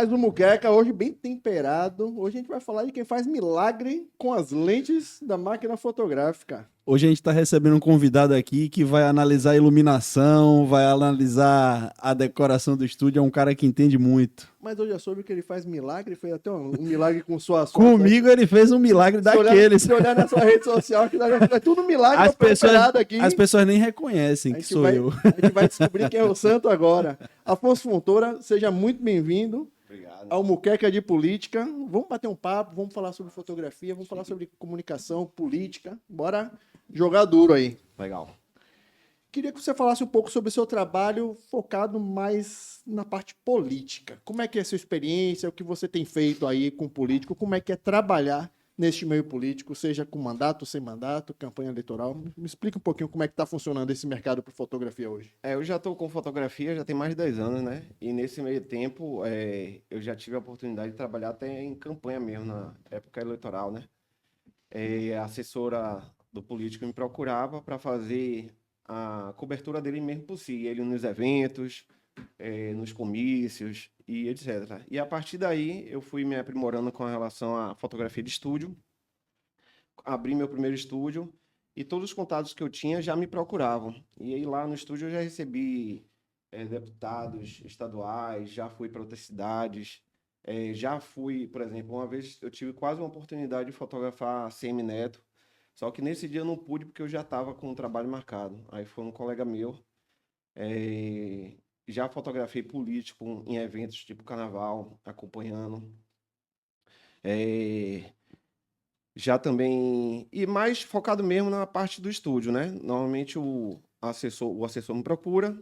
Mais um Muqueca, hoje bem temperado. Hoje a gente vai falar de quem faz milagre com as lentes da máquina fotográfica. Hoje a gente está recebendo um convidado aqui que vai analisar a iluminação, vai analisar a decoração do estúdio. É um cara que entende muito. Mas eu já soube que ele faz milagre, foi até um milagre com suas fotos. Comigo ele fez um milagre daqueles. Se olhar na sua rede social, que é tudo milagre preparado aqui. As pessoas nem reconhecem que sou eu. A gente vai descobrir quem é o santo agora. Afonso Fontoura, seja muito bem-vindo. Obrigado. Ao Muqueca de Política. Vamos bater um papo, vamos falar sobre fotografia, vamos falar sobre comunicação, política. Bora jogar duro aí. Legal. Queria que você falasse um pouco sobre o seu trabalho focado mais na parte política. Como é que é a sua experiência, o que você tem feito aí com político, como é que é trabalhar neste meio político, seja com mandato, sem mandato, campanha eleitoral. Me explica um pouquinho como é que está funcionando esse mercado para fotografia hoje. Eu já estou com fotografia já tem mais de 10 anos, né? E nesse meio tempo eu já tive a oportunidade de trabalhar até em campanha mesmo, na época eleitoral, né? A assessora do político me procurava para fazer a cobertura dele mesmo por si, ele nos eventos, nos comícios e etc. E a partir daí eu fui me aprimorando com relação à fotografia de estúdio, abri meu primeiro estúdio e todos os contatos que eu tinha já me procuravam. E aí lá no estúdio eu já recebi deputados estaduais, já fui para outras cidades, já fui, por exemplo, uma vez eu tive quase uma oportunidade de fotografar CM Neto, só que nesse dia eu não pude porque eu já estava com o trabalho marcado. Aí foi um colega meu, já fotografei político em eventos tipo carnaval, acompanhando. Já também... E mais focado mesmo na parte do estúdio, né? Normalmente o assessor me procura,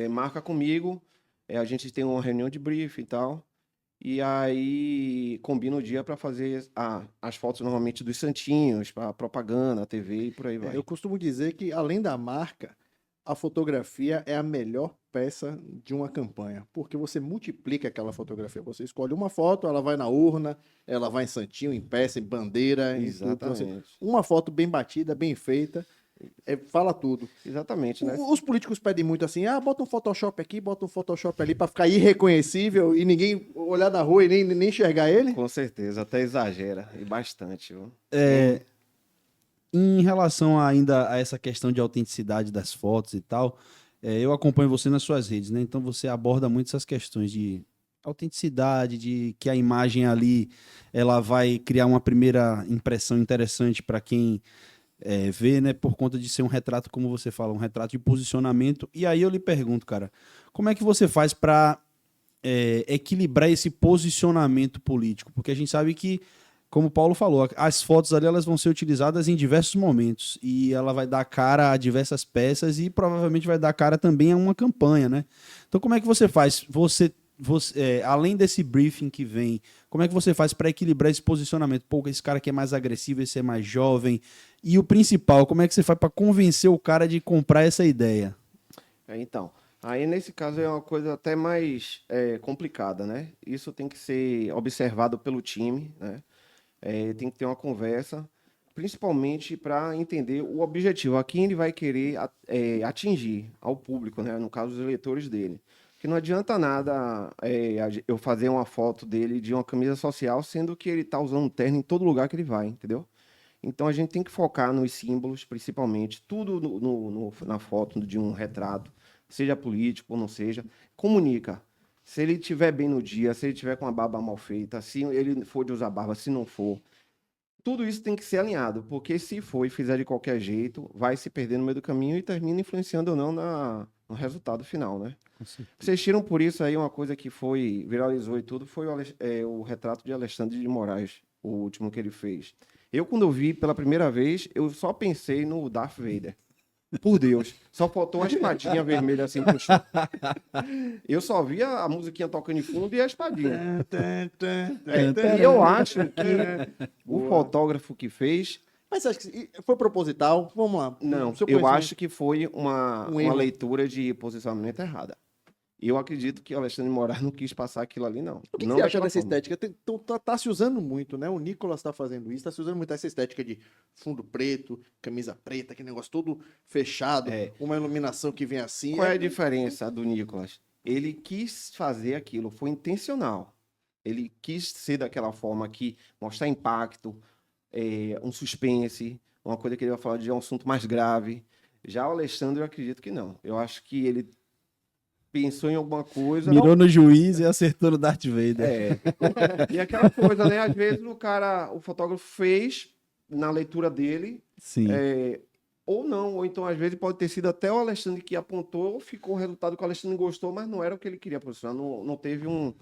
marca comigo, a gente tem uma reunião de briefing e tal, e aí combina o dia para fazer as fotos normalmente dos santinhos, para propaganda, TV e por aí vai. Eu costumo dizer que, além da marca, a fotografia é a melhor peça de uma campanha, porque você multiplica aquela fotografia. Você escolhe uma foto, ela vai na urna, ela vai em santinho, em peça, em bandeira. Exatamente. Então, uma foto bem batida, bem feita, fala tudo. Exatamente, né? Os políticos pedem muito assim, bota um Photoshop aqui, bota um Photoshop ali, para ficar irreconhecível e ninguém olhar na rua e nem enxergar ele? Com certeza, até exagera, e bastante, viu? Em relação ainda a essa questão de autenticidade das fotos e tal, eu acompanho você nas suas redes, né? Então você aborda muito essas questões de autenticidade, de que a imagem ali ela vai criar uma primeira impressão interessante para quem vê, né? Por conta de ser um retrato, como você fala, um retrato de posicionamento. E aí eu lhe pergunto, cara, como é que você faz para equilibrar esse posicionamento político? Porque a gente sabe que, como o Paulo falou, as fotos ali elas vão ser utilizadas em diversos momentos e ela vai dar cara a diversas peças e provavelmente vai dar cara também a uma campanha, né? Então como é que você faz? Além desse briefing que vem, como é que você faz para equilibrar esse posicionamento? Pô, esse cara que é mais agressivo, esse é mais jovem. E o principal, como é que você faz para convencer o cara de comprar essa ideia? Então, aí nesse caso é uma coisa até mais complicada, né? Isso tem que ser observado pelo time, né? Tem que ter uma conversa, principalmente para entender o objetivo, a quem ele vai querer atingir ao público, né? No caso, os eleitores dele. Porque não adianta nada eu fazer uma foto dele de uma camisa social, sendo que ele está usando um terno em todo lugar que ele vai, entendeu? Então a gente tem que focar nos símbolos, principalmente, tudo na foto de um retrato, seja político ou não seja, comunica. Se ele estiver bem no dia, se ele estiver com a barba mal feita, se ele for de usar barba, se não for, tudo isso tem que ser alinhado, porque se for e fizer de qualquer jeito, vai se perder no meio do caminho e termina influenciando ou não no resultado final, né? Vocês tiram por isso aí uma coisa que viralizou e tudo, foi o retrato de Alexandre de Moraes, o último que ele fez. Eu, quando eu vi pela primeira vez, eu só pensei no Darth Vader. Por Deus. Só faltou uma espadinha vermelha assim pro chão. Eu só via a musiquinha tocando em fundo e a espadinha. E eu acho que o fotógrafo que fez... Mas você acha que foi proposital? Vamos lá. Não, eu acho que foi uma leitura de posicionamento errada. Eu acredito que o Alexandre de Moraes não quis passar aquilo ali, não. O que você acha dessa estética? Tá se usando muito, né? O Nicolas tá fazendo isso, tá se usando muito essa estética de fundo preto, camisa preta, aquele negócio todo fechado, uma iluminação que vem assim. Qual é a diferença do Nicolas? ele quis fazer aquilo, foi intencional. Ele quis ser daquela forma que mostrar impacto, um suspense, uma coisa que ele vai falar de um assunto mais grave. Já o Alexandre, eu acredito que não. Eu acho que ele pensou em alguma coisa. Mirou no juiz e acertou no Darth Vader. É. E aquela coisa, né? Às vezes o fotógrafo fez na leitura dele, Sim. ou não, ou então às vezes pode ter sido até o Alexandre que apontou, ficou o resultado que o Alexandre gostou, mas não era o que ele queria posicionar, não teve uma...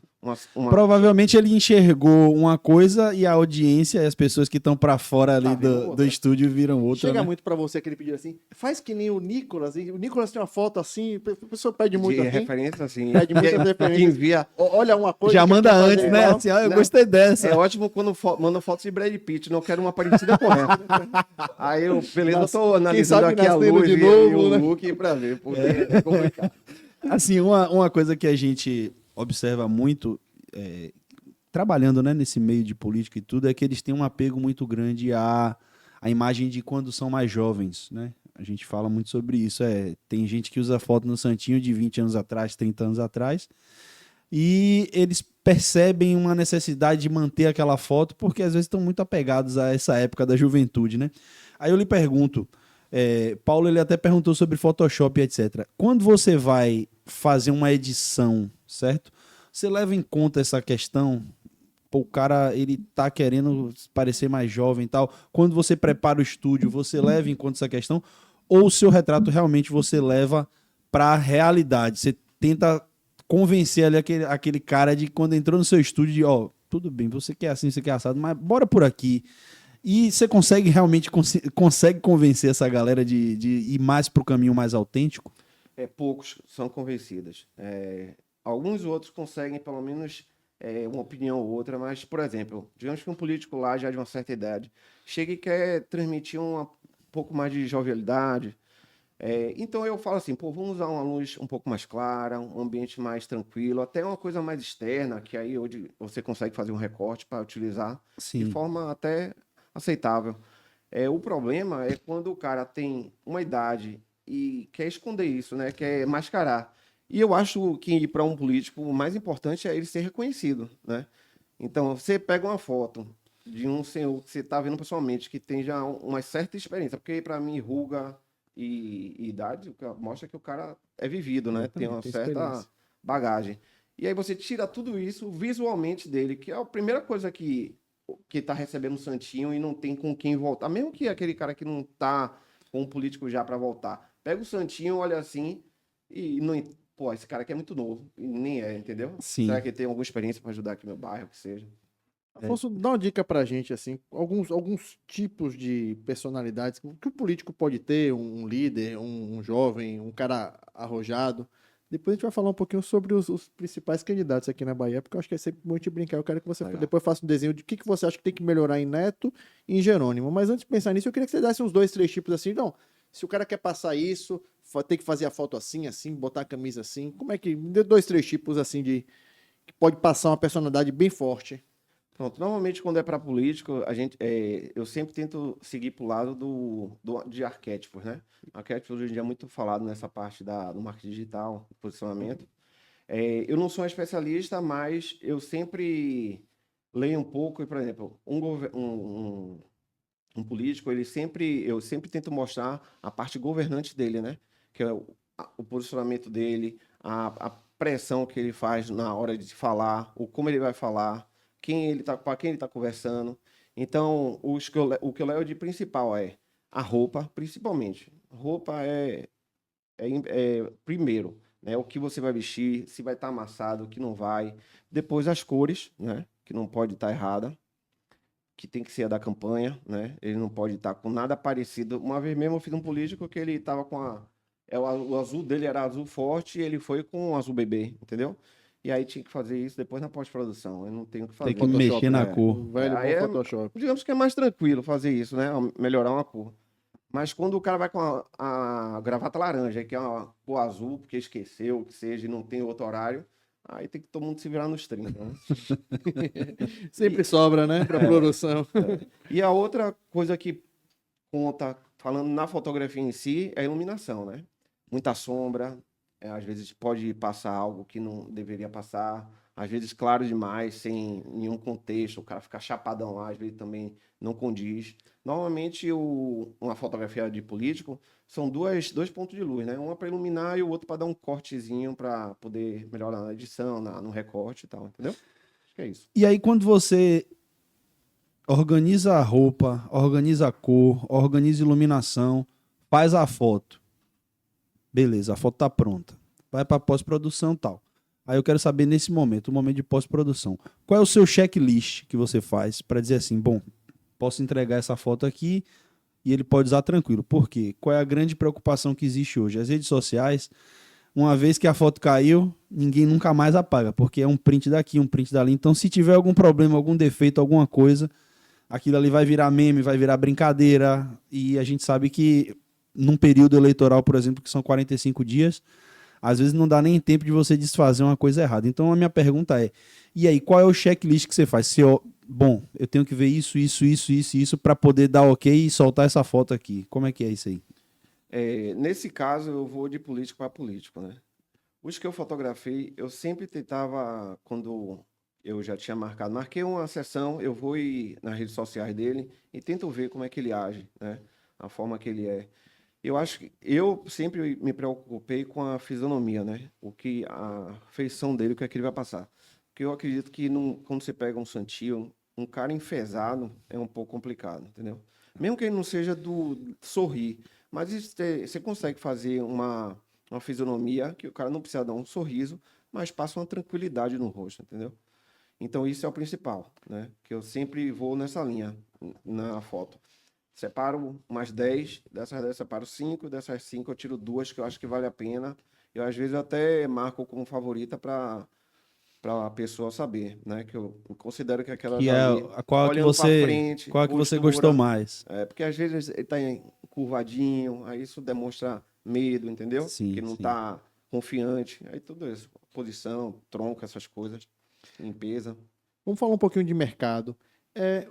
Provavelmente ele enxergou uma coisa e a audiência e as pessoas que estão pra fora ali vendo do outra. estúdio viram outra, Chega né? muito pra você que ele pediu assim, faz que nem o Nicolas. E o Nicolas tem uma foto assim, a pessoa pede muito de assim. referência, assim. Pede muita que referência. envia. Olha uma coisa. Já que manda quer fazer antes, né? igual. Assim, eu Não. gostei dessa. É ótimo quando manda fotos de Brad Pitt, não quero uma parecida com essa. Aí eu, beleza, eu tô analisando sabe aqui a nascendo luz de e novo, o né? look pra ver, porque é complicado. Assim, uma coisa que a gente observa muito, trabalhando, né, nesse meio de política e tudo, é que eles têm um apego muito grande à imagem de quando são mais jovens, né? A gente fala muito sobre isso. Tem gente que usa foto no Santinho de 20 anos atrás, 30 anos atrás, e eles percebem uma necessidade de manter aquela foto porque às vezes estão muito apegados a essa época da juventude, né? Aí eu lhe pergunto, Paulo, ele até perguntou sobre Photoshop e etc. Quando você vai fazer uma edição, certo? Você leva em conta essa questão? Pô, o cara, ele tá querendo parecer mais jovem e tal. Quando você prepara o estúdio, você leva em conta essa questão? Ou o seu retrato realmente você leva para a realidade? Você tenta convencer ali aquele cara de quando entrou no seu estúdio de, ó, tudo bem, você quer assim, você quer assado, mas bora por aqui. E você consegue realmente consegue convencer essa galera de ir mais pro caminho mais autêntico? Poucos são convencidos. Alguns outros conseguem, pelo menos, uma opinião ou outra, mas, por exemplo, digamos que um político lá, já de uma certa idade, chega e quer transmitir um pouco mais de jovialidade. Então eu falo assim, pô, vamos usar uma luz um pouco mais clara, um ambiente mais tranquilo, até uma coisa mais externa, que aí hoje você consegue fazer um recorte para utilizar de Sim. forma até aceitável. O problema é quando o cara tem uma idade e quer esconder isso, né? Quer mascarar. E eu acho que para um político o mais importante é ele ser reconhecido, né? Então, você pega uma foto de um senhor que você está vendo pessoalmente, que tem já uma certa experiência, porque para mim, ruga e idade mostra que o cara é vivido, né? Tem uma Tem certa experiência. bagagem. E aí você tira tudo isso visualmente dele, que é a primeira coisa que está recebendo o Santinho e não tem com quem voltar. Mesmo que aquele cara que não está com um político já para voltar. Pega o Santinho, olha assim e não. Pô, esse cara aqui é muito novo. E nem é, entendeu? Sim. Será que ele tem alguma experiência para ajudar aqui no meu bairro, que seja? Afonso, dá uma dica pra gente, assim, alguns tipos de personalidades que o político pode ter, um líder, um jovem, um cara arrojado. Depois a gente vai falar um pouquinho sobre os principais candidatos aqui na Bahia, porque eu acho que é sempre bom te brincar. Eu quero que você Legal. depois faça um desenho de o que você acha que tem que melhorar em Neto e em Jerônimo. Mas antes de pensar nisso, eu queria que você desse uns 2, 3 tipos assim. Não, se o cara quer passar isso, tem que fazer a foto assim, assim, botar a camisa assim. Como é que... Me dê 2, 3 tipos assim de... que pode passar uma personalidade bem forte. Pronto, normalmente quando é para político, eu sempre tento seguir para o lado de arquétipos, né? Arquétipos hoje em dia é muito falado nessa parte do marketing digital, posicionamento. Eu não sou um especialista, mas eu sempre leio um pouco, e, por exemplo, um político, eu sempre tento mostrar a parte governante dele, né? Que é o posicionamento dele, a pressão que ele faz na hora de falar, como ele vai falar, para quem ele está conversando. Então, o que eu levo de principal é a roupa, principalmente. Roupa primeiro, né? O que você vai vestir, se vai estar amassado, o que não vai. Depois as cores, né? Que não pode estar errada, que tem que ser a da campanha, né? Ele não pode estar com nada parecido. Uma vez mesmo eu fiz um político que ele estava com o azul dele era azul forte e ele foi com azul bebê, entendeu? E aí tinha que fazer isso depois na pós-produção. Eu não tenho o que fazer. Tem que mexer na né? cor. O velho Aí bom Photoshop. digamos que é mais tranquilo fazer isso, né? Melhorar uma cor. Mas quando o cara vai com a gravata laranja, que é uma cor azul, porque esqueceu, que seja, e não tem outro horário, aí tem que todo mundo se virar nos 30, né? Sempre sobra, né, pra produção. E a outra coisa que conta, falando na fotografia em si, é a iluminação, né? Muita sombra, às vezes pode passar algo que não deveria passar, às vezes claro demais, sem nenhum contexto, o cara fica chapadão lá, às vezes também não condiz. Normalmente, uma fotografia de político são dois pontos de luz, né? Uma para iluminar e o outro para dar um cortezinho para poder melhorar na edição, no recorte e tal, entendeu? Acho que é isso. E aí, quando você organiza a roupa, organiza a cor, organiza a iluminação, faz a foto. Beleza, a foto tá pronta. Vai para pós-produção e tal. Aí eu quero saber nesse momento, o momento de pós-produção. Qual é o seu checklist que você faz para dizer assim, bom, posso entregar essa foto aqui e ele pode usar tranquilo. Por quê? Qual é a grande preocupação que existe hoje? As redes sociais, uma vez que a foto caiu, ninguém nunca mais apaga, porque é um print daqui, um print dali. Então, se tiver algum problema, algum defeito, alguma coisa, aquilo ali vai virar meme, vai virar brincadeira. E a gente sabe que num período eleitoral, por exemplo, que são 45 dias, às vezes não dá nem tempo de você desfazer uma coisa errada. Então a minha pergunta é, e aí, qual é o checklist que você faz? Bom, eu tenho que ver isso para poder dar ok e soltar essa foto aqui. Como é que é isso aí? Nesse caso, eu vou de político para político, né? Os que eu fotografei, eu sempre tentava, quando eu já tinha marquei uma sessão, eu vou ir nas redes sociais dele e tento ver como é que ele age, né? A forma que ele é. Eu acho que eu sempre me preocupei com a fisionomia, né? A feição dele, o que é que ele vai passar. Porque eu acredito que quando você pega um santinho, um cara enfesado é um pouco complicado, entendeu? Mesmo que ele não seja do sorrir, mas você consegue fazer uma fisionomia que o cara não precisa dar um sorriso, mas passa uma tranquilidade no rosto, entendeu? Então isso é o principal, né? Que eu sempre vou nessa linha na foto. Separo umas 10, dessas 10 separo 5, dessas 5 eu tiro 2 que eu acho que vale a pena. Eu às vezes até marco como favorita para a pessoa saber, né? Que eu considero que aquela Que é ali, a qual que olhando para você, frente, qual que você postura, gostou mais? porque às vezes ele está curvadinho, aí isso demonstra medo, entendeu? Sim, Que não sim. está confiante, aí tudo isso, posição, tronco, essas coisas, limpeza. Vamos falar um pouquinho de mercado.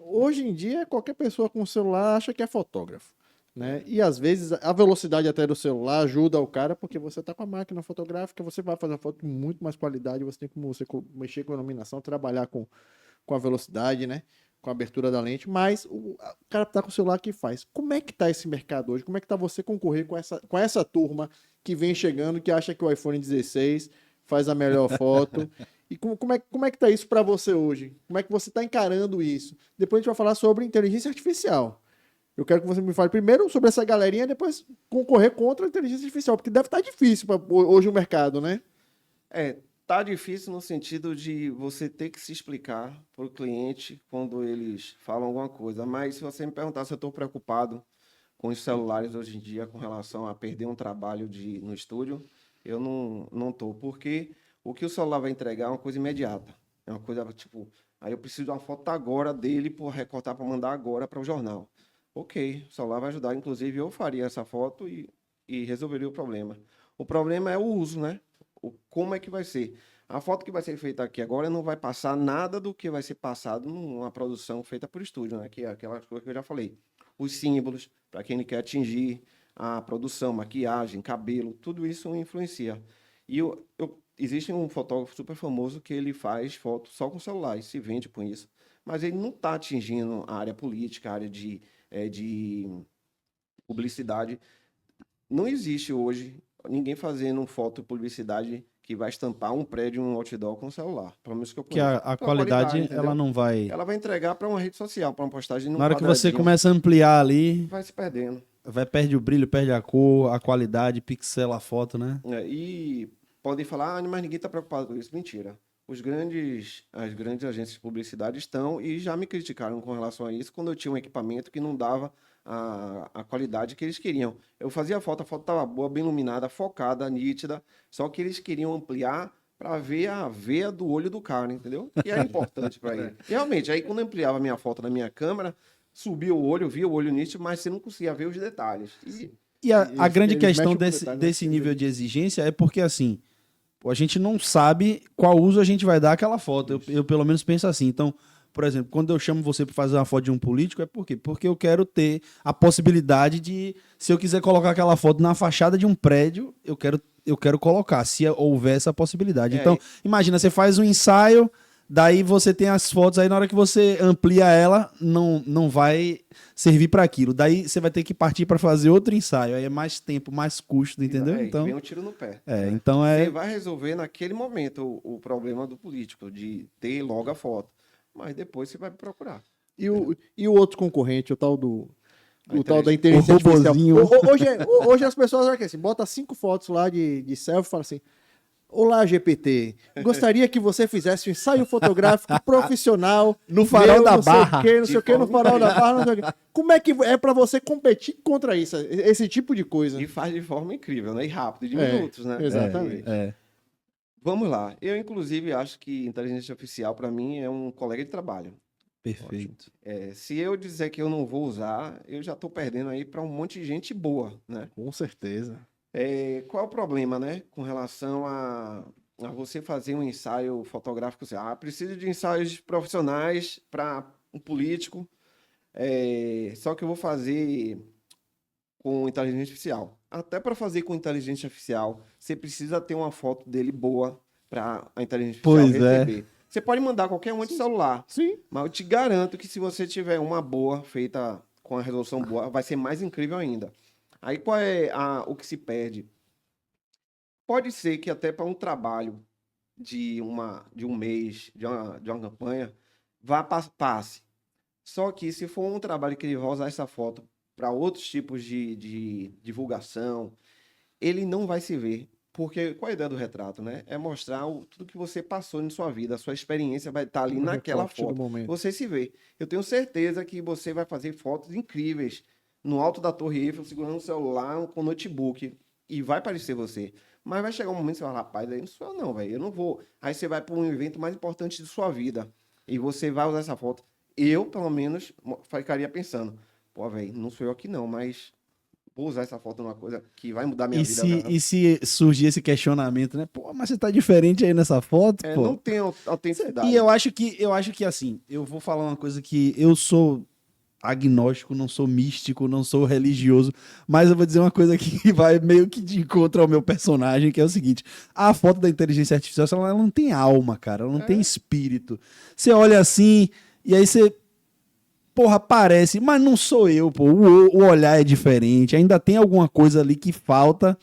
Hoje em dia, qualquer pessoa com celular acha que é fotógrafo, né? E às vezes a velocidade até do celular ajuda o cara, porque você está com a máquina fotográfica, você vai fazer uma foto com muito mais qualidade, você tem como mexer com a iluminação, trabalhar com a velocidade, né? Com a abertura da lente, mas o cara tá com o celular que faz. Como é que tá esse mercado hoje? Como é que tá você concorrer com essa turma que vem chegando, que acha que o iPhone 16 faz a melhor foto? E como é que tá isso para você hoje? Como é que você está encarando isso? Depois a gente vai falar sobre inteligência artificial. Eu quero que você me fale primeiro sobre essa galerinha, depois concorrer contra a inteligência artificial, porque deve estar difícil hoje o mercado, né? Tá difícil no sentido de você ter que se explicar para o cliente quando eles falam alguma coisa. Mas se você me perguntar se eu estou preocupado com os celulares hoje em dia com relação a perder um trabalho no estúdio, eu não estou. Porque o que o celular vai entregar é uma coisa imediata. É uma coisa tipo, aí eu preciso de uma foto agora dele para recortar para mandar agora para o jornal. Ok, o celular vai ajudar. Inclusive, eu faria essa foto e resolveria o problema. O problema é o uso, né? Como é que vai ser? A foto que vai ser feita aqui agora não vai passar nada do que vai ser passado numa produção feita por estúdio, né? Que é aquela coisa que eu já falei. Os símbolos, para quem ele quer atingir, a produção, maquiagem, cabelo, tudo isso influencia. E existe um fotógrafo super famoso que ele faz foto só com celular e se vende com isso. Mas ele não está atingindo a área política, a área de publicidade. Não existe hoje ninguém fazendo foto publicidade que vai estampar um prédio, um outdoor com celular. Pelo menos que eu Que conheço. a Pela qualidade, entendeu? ela não vai... Ela vai entregar para uma rede social, para uma postagem num Na hora que você quadradinho. começa a ampliar ali, Vai se perdendo. perde o brilho, perde a cor, a qualidade, pixela a foto, né? E podem falar, mas ninguém está preocupado com isso. Mentira. As grandes agências de publicidade estão e já me criticaram com relação a isso quando eu tinha um equipamento que não dava a qualidade que eles queriam. Eu fazia a foto estava boa, bem iluminada, focada, nítida, só que eles queriam ampliar para ver a veia do olho do cara, entendeu? Que era importante para ele. Realmente, aí quando eu ampliava a minha foto na minha câmera, subia o olho, via o olho nítido, mas você não conseguia ver os detalhes. E a grande eles questão mexem com detalhe, né? desse nível de exigência é porque, assim, a gente não sabe qual uso a gente vai dar àquela foto. Eu pelo menos penso assim. Então, por exemplo, quando eu chamo você para fazer uma foto de um político, é por quê? Porque eu quero ter a possibilidade de, se eu quiser colocar aquela foto na fachada de um prédio, eu quero eu quero colocar, se houver essa possibilidade. É, Então, imagina, você faz um ensaio, daí você tem as fotos, aí na hora que você amplia ela, não vai servir para aquilo. Daí você vai ter que partir para fazer outro ensaio. Aí é mais tempo, mais custo, entendeu? Aí Então, vem um tiro no pé. então Você vai resolver naquele momento o problema do político, de ter logo a foto. Mas depois você vai procurar. E o outro concorrente, o tal do. A O tal da inteligência- inteligência o artificial. robozinho. Hoje as pessoas olha assim, bota 5 fotos lá de selfie e fala assim: Olá, GPT. Gostaria que você fizesse um ensaio fotográfico profissional No farol da não sei Barra. o quê, não sei o que, no forma farol da barra, não sei o quê. Como é que é pra você competir contra isso? Esse tipo de coisa. E faz de forma incrível, né? E rápido, de É, minutos, né? exatamente. Vamos lá. Eu, inclusive, acho que inteligência artificial, para mim, é um colega de trabalho. Perfeito. Se eu dizer que eu não vou usar, eu já estou perdendo aí para um monte de gente boa, né? Com certeza. Qual é o problema, né? Com relação a você fazer um ensaio fotográfico. Assim, preciso de ensaios profissionais para um político, só que eu vou fazer com inteligência artificial. Até para fazer com inteligência artificial, você precisa ter uma foto dele boa para a inteligência artificial Pois é. receber. Você pode mandar qualquer um de celular, Sim. mas eu te garanto que se você tiver uma boa, feita com a resolução boa, vai ser mais incrível ainda. Aí qual é o que se perde? Pode ser que até para um trabalho de um mês, de uma campanha, passe. Só que se for um trabalho que ele vai usar essa foto para outros tipos de divulgação, ele não vai se ver. Porque qual é a ideia do retrato, né? É mostrar tudo que você passou em sua vida, a sua experiência vai estar ali Um naquela recorte do foto. momento. Você se vê. Eu tenho certeza que você vai fazer fotos incríveis no alto da Torre Eiffel, segurando o celular com o notebook, e vai parecer você. Mas vai chegar um momento que você fala, rapaz, aí não sou eu não, velho, eu não vou. Aí você vai para um evento mais importante de sua vida, e você vai usar essa foto. Eu, pelo menos, ficaria pensando, pô, velho, não sou eu aqui não, mas vou usar essa foto numa coisa que vai mudar minha vida. E se surgir esse questionamento, né? Pô, mas você tá diferente aí nessa foto, pô. Não tem autenticidade. E eu acho que assim, eu vou falar uma coisa que eu sou agnóstico, não sou místico, não sou religioso, mas eu vou dizer uma coisa que vai meio que de encontro ao meu personagem, que é o seguinte: a foto da inteligência artificial, ela não tem alma, cara, ela não tem espírito. Você olha assim, e aí você, porra, parece, mas não sou eu, pô, o olhar é diferente, ainda tem alguma coisa ali que falta,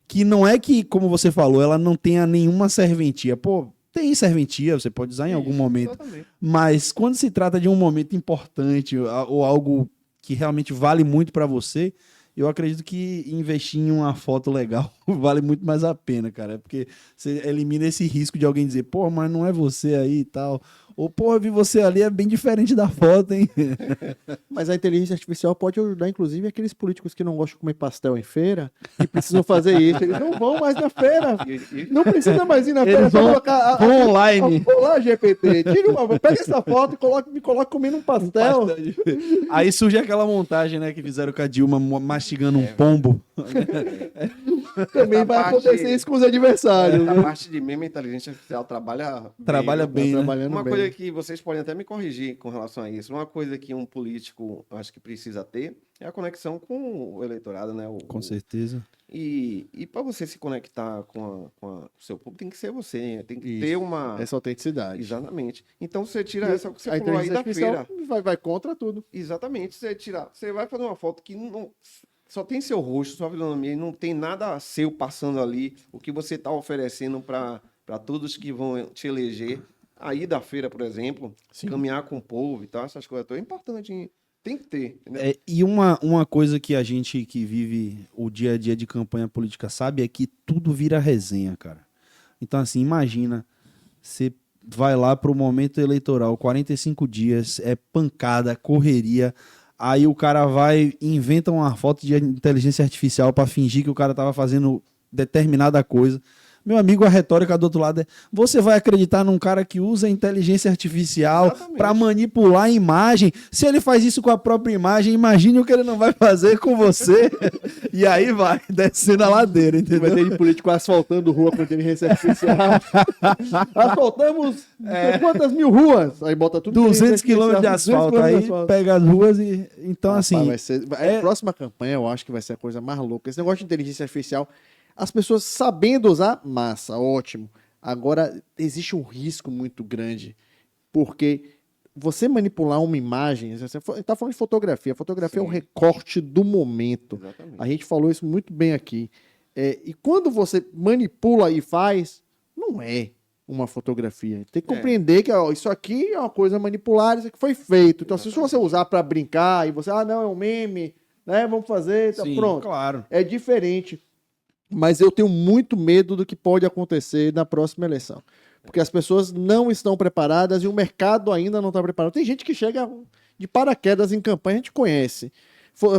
que não é que, como você falou, ela não tenha nenhuma serventia, pô, tem serventia, você pode usar em algum momento, Exatamente. mas quando se trata de um momento importante ou algo que realmente vale muito pra você, eu acredito que investir em uma foto legal vale muito mais a pena, cara. Porque você elimina esse risco de alguém dizer, pô, mas não é você aí e tal. Ou, pô, eu vi você ali, é bem diferente da foto, hein? Mas a inteligência artificial pode ajudar, inclusive, aqueles políticos que não gostam de comer pastel em feira e precisam fazer isso. Eles não vão mais na feira. Não precisa mais ir na feira. Eles Só vão colocar online. Olá, GPT. Pega essa foto e me coloca comendo um pastel. Aí surge aquela montagem, né, que fizeram com a Dilma mastigando um pombo. Também Essa vai parte- acontecer isso com os adversários. A né? parte de meme, a inteligência artificial trabalha Trabalha bem, né? Trabalhando Uma bem. coisa que vocês podem até me corrigir com relação a isso. Uma coisa que um político acho que precisa ter é a conexão com o eleitorado, né? Com certeza. E para você se conectar com o seu público, tem que ser você, tem que Isso. ter uma. Essa autenticidade. Exatamente. Então você tira E essa que você a falou aí inteligência da artificial feira. vai contra tudo. Exatamente. Você vai fazer uma foto que não. Só tem seu rosto, sua fisionomia, e não tem nada seu passando ali, o que você está oferecendo para todos que vão te eleger. Aí da feira, por exemplo, Sim. caminhar com o povo e tal, essas coisas todas, é importante, hein? Tem que ter. Entendeu? E uma coisa que a gente que vive o dia a dia de campanha política sabe é que tudo vira resenha, cara. Então, assim, imagina, você vai lá pro momento eleitoral, 45 dias, é pancada, correria, aí o cara vai e inventa uma foto de inteligência artificial para fingir que o cara tava fazendo determinada coisa. Meu amigo, a retórica do outro lado é: você vai acreditar num cara que usa inteligência artificial Exatamente. para manipular a imagem? Se ele faz isso com a própria imagem, imagine o que ele não vai fazer com você. E aí vai descendo a ladeira, Vai entendeu? ter de político asfaltando rua com inteligência artificial. Asfaltamos quantas mil ruas? Aí bota tudo 200 inteligência quilômetros de artificial, 200 asfalto, aí quilômetros de asfalto. pega as ruas e... Então, Rapaz, assim, vai ser... A próxima campanha eu acho que vai ser a coisa mais louca. Esse negócio de inteligência artificial, As pessoas sabendo usar, massa, ótimo. Agora, existe um risco muito grande, porque você manipular uma imagem, você está falando de fotografia, a fotografia é o Sim. recorte do momento. Exatamente. A gente falou isso muito bem aqui. E quando você manipula e faz, não é uma fotografia. Tem que compreender que ó, isso aqui é uma coisa manipulada, isso aqui foi feito. Então, se você usar para brincar e você, não, é um meme, né? Vamos fazer, tá Sim, pronto. claro. É diferente. Mas eu tenho muito medo do que pode acontecer na próxima eleição. Porque as pessoas não estão preparadas e o mercado ainda não está preparado. Tem gente que chega de paraquedas em campanha, a gente conhece.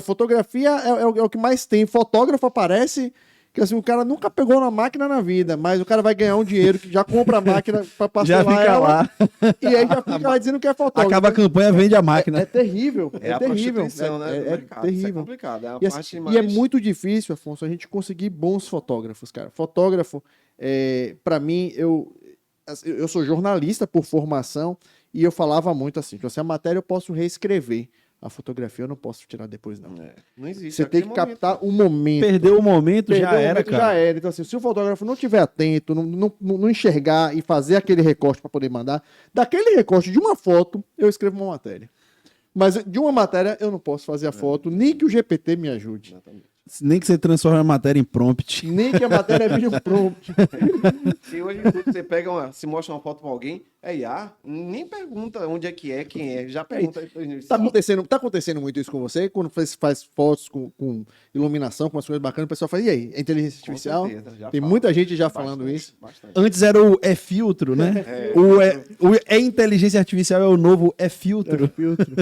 Fotografia é o que mais tem. Fotógrafo aparece que assim, o cara nunca pegou na máquina na vida, mas o cara vai ganhar um dinheiro que já compra a máquina para Já parcelar fica ela, lá. e aí já fica lá dizendo que é fotógrafo. Acaba a campanha, vende a máquina. É terrível. É a terrível. prostituição, né, do É mercado. Isso é terrível. complicado. É a E, parte assim, mais... e é muito difícil, Afonso, a gente conseguir bons fotógrafos, cara. Fotógrafo, para mim, eu sou jornalista por formação e eu falava muito assim, que a matéria eu posso reescrever, a fotografia eu não posso tirar depois, não. Não existe. Você tem que captar o momento. Perdeu o momento, já Perdeu o era, momento, cara. já era. Então, assim, se o fotógrafo não estiver atento, não enxergar e fazer aquele recorte para poder mandar, daquele recorte de uma foto, eu escrevo uma matéria. Mas de uma matéria eu não posso fazer a foto, nem que o GPT me ajude. Exatamente. Nem que você transforme a matéria em prompt. Nem que a matéria vire um prompt. Se hoje em dia você pega se mostra uma foto pra alguém, é IA, nem pergunta onde é que é, quem é, já pergunta. Tá acontecendo muito isso com você? Quando você faz fotos com iluminação, com umas coisas bacanas, o pessoal fala, e aí, é inteligência artificial? Tem muita gente já falando isso. Bastante. Antes era o filtro, né? É inteligência artificial é o novo filtro. Filtro.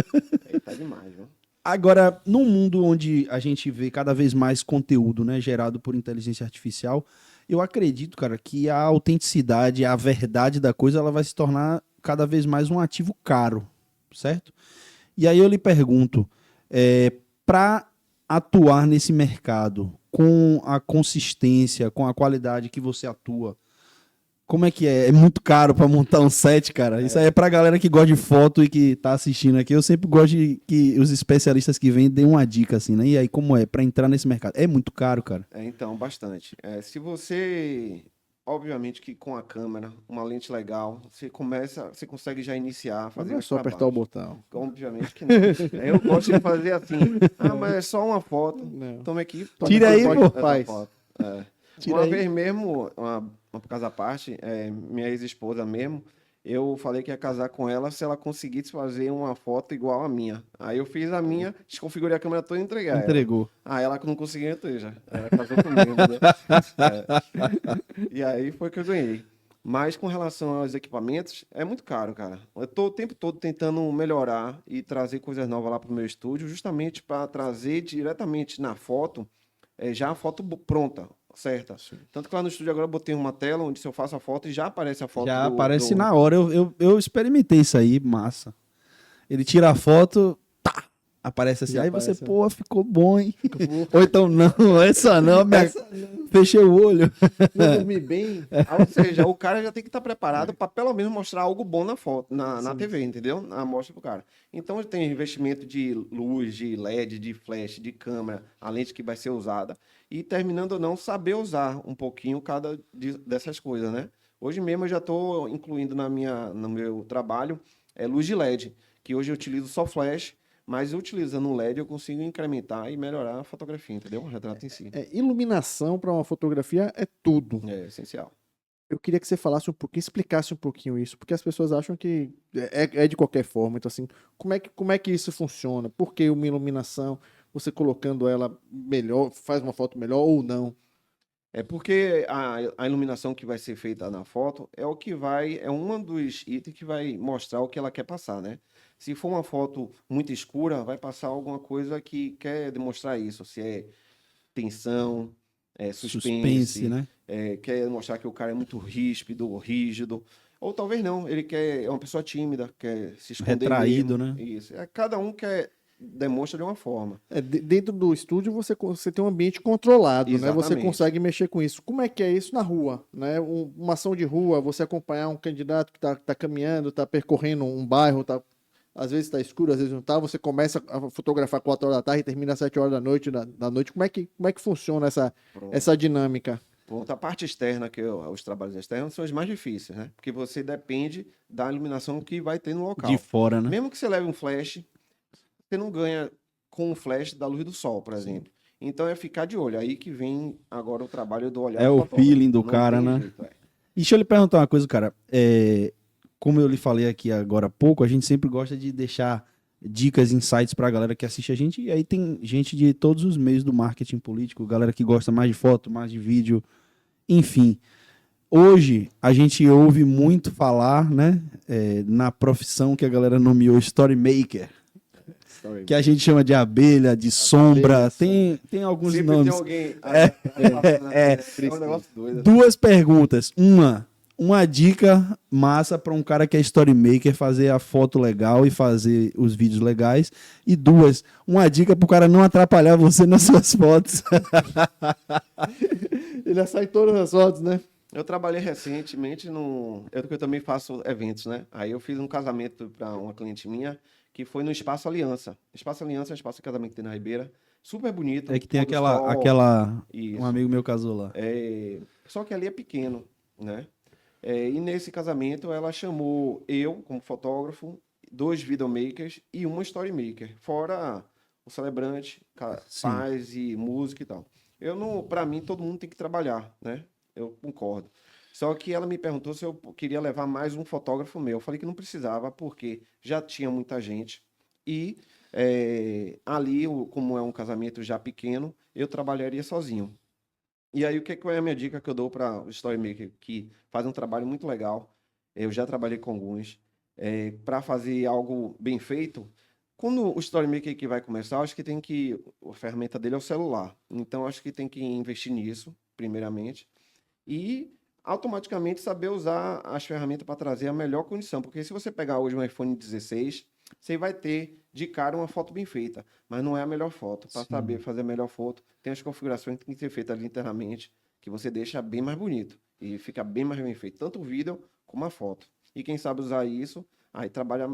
Tá demais, viu? Agora, num mundo onde a gente vê cada vez mais conteúdo, né, gerado por inteligência artificial, eu acredito, cara, que a autenticidade, a verdade da coisa, ela vai se tornar cada vez mais um ativo caro, certo? E aí eu lhe pergunto, para atuar nesse mercado com a consistência, com a qualidade que você atua, como é que é? É muito caro para montar um set, cara. Isso aí é pra galera que gosta de foto e que tá assistindo aqui. Eu sempre gosto de que os especialistas que vêm deem uma dica, assim, né? E aí, como é? Pra entrar nesse mercado. É muito caro, cara. Então, bastante. Se você, obviamente que com a câmera, uma lente legal, você consegue já iniciar, Mas fazer não é os só apertar o trabalhos. botão. Obviamente que não. Eu gosto de fazer assim. Mas é só uma foto. Não. Toma aqui. Tira aí, pode- pô. essa Faz. foto. Tira Uma aí. vez mesmo, uma casa à parte, minha ex-esposa mesmo, eu falei que ia casar com ela se ela conseguisse fazer uma foto igual a minha. Aí eu fiz a minha, desconfigurei a câmera toda e entreguei a ela. Entregou. Ela que não conseguiu, então já. Ela casou comigo, né? E aí foi que eu ganhei. Mas com relação aos equipamentos, é muito caro, cara. Eu tô o tempo todo tentando melhorar e trazer coisas novas lá pro meu estúdio, justamente para trazer diretamente na foto, já a foto pronta, certa. Tanto que lá no estúdio agora eu botei uma tela onde se eu faço a foto e já aparece a foto. Já aparece na hora. Eu experimentei isso aí, massa. Ele tira a foto, tá, aparece assim. Já Aí aparece, você, né? pô, ficou bom, hein? Ou então, não, essa não. Fechei o olho. Não dormi bem. Ou seja, o cara já tem que estar preparado para pelo menos mostrar algo bom na foto, na TV, entendeu? Na mostra pro cara. Então ele tem investimento de luz, de LED, de flash, de câmera, a lente que vai ser usada. E terminando ou não, saber usar um pouquinho cada dessas coisas, né? Hoje mesmo eu já estou incluindo no meu trabalho luz de LED, que hoje eu utilizo só flash, mas utilizando um LED eu consigo incrementar e melhorar a fotografia, entendeu? O retrato em si. Iluminação para uma fotografia é tudo. É essencial. Eu queria que você falasse um pouquinho, explicasse um pouquinho isso, porque as pessoas acham que é de qualquer forma. Então, assim, como é que isso funciona? Por que uma iluminação, você colocando ela melhor, faz uma foto melhor ou não? É porque a iluminação que vai ser feita na foto é um dos itens que vai mostrar o que ela quer passar, né? Se for uma foto muito escura, vai passar alguma coisa que quer demonstrar isso. Se é tensão, suspense, né? Quer mostrar que o cara é muito rígido. Ou talvez não, é uma pessoa tímida, quer se esconder Retraído, mesmo. né? Isso. Cada um demonstra de uma forma. Dentro do estúdio você tem um ambiente controlado, né? Você Exatamente. consegue mexer com isso. Como é que é isso na rua, né? Uma ação de rua, você acompanhar um candidato que está caminhando, está percorrendo um bairro, está às vezes tá escuro, às vezes não tá, você começa a fotografar 4 horas da tarde e termina às 7 horas da noite. Como é que funciona Pronto. essa dinâmica? Pronto, a parte externa, os trabalhos externos, são os mais difíceis, né? Porque você depende da iluminação que vai ter no local. De fora, né? Mesmo que você leve um flash, você não ganha com o flash da luz do sol, por exemplo. Então é ficar de olho. Aí que vem agora o trabalho do olhar É do o fotógrafo. feeling do Não cara, tem né? jeito, é. E deixa eu lhe perguntar uma coisa, cara. Como eu lhe falei aqui agora há pouco, a gente sempre gosta de deixar dicas, insights pra galera que assiste a gente. E aí tem gente de todos os meios do marketing político, galera que gosta mais de foto, mais de vídeo, enfim. Hoje a gente ouve muito falar, né, na profissão que a galera nomeou Story Maker, que a gente chama de abelha, de sombra, tem alguns Sempre nomes. tem alguém. é. É um negócio doido. Duas perguntas. Uma dica massa para um cara que é story maker fazer a foto legal e fazer os vídeos legais. E duas, uma dica pro cara não atrapalhar você nas suas fotos. Ele sai todas as fotos, né? Eu trabalhei recentemente eu também faço eventos, né? Aí eu fiz um casamento para uma cliente minha que foi no Espaço Aliança. Espaço Aliança é um espaço de casamento que tem na Ribeira. Super bonito. É que tem pôr do sol. Isso. um amigo meu casou lá. Só que ali é pequeno, né? E nesse casamento ela chamou eu como fotógrafo, 2 videomakers e uma storymaker, fora o celebrante, Sim. paz e música e tal. Para mim todo mundo tem que trabalhar, né? Eu concordo. Só que ela me perguntou se eu queria levar mais um fotógrafo meu. Eu falei que não precisava, porque já tinha muita gente. E ali, como é um casamento já pequeno, eu trabalharia sozinho. E aí, qual é a minha dica que eu dou para o Storymaker, que faz um trabalho muito legal? Eu já trabalhei com alguns. Para fazer algo bem feito, quando o Storymaker que vai começar, acho que a ferramenta dele é o celular. Então, acho que tem que investir nisso, primeiramente. E automaticamente saber usar as ferramentas para trazer a melhor condição. Porque se você pegar hoje um iPhone 16, você vai ter de cara uma foto bem feita, mas não é a melhor foto. Para saber fazer a melhor foto, tem as configurações que tem que ser feitas ali internamente, que você deixa bem mais bonito e fica bem mais bem feito, tanto o vídeo como a foto. E quem sabe usar isso, aí trabalha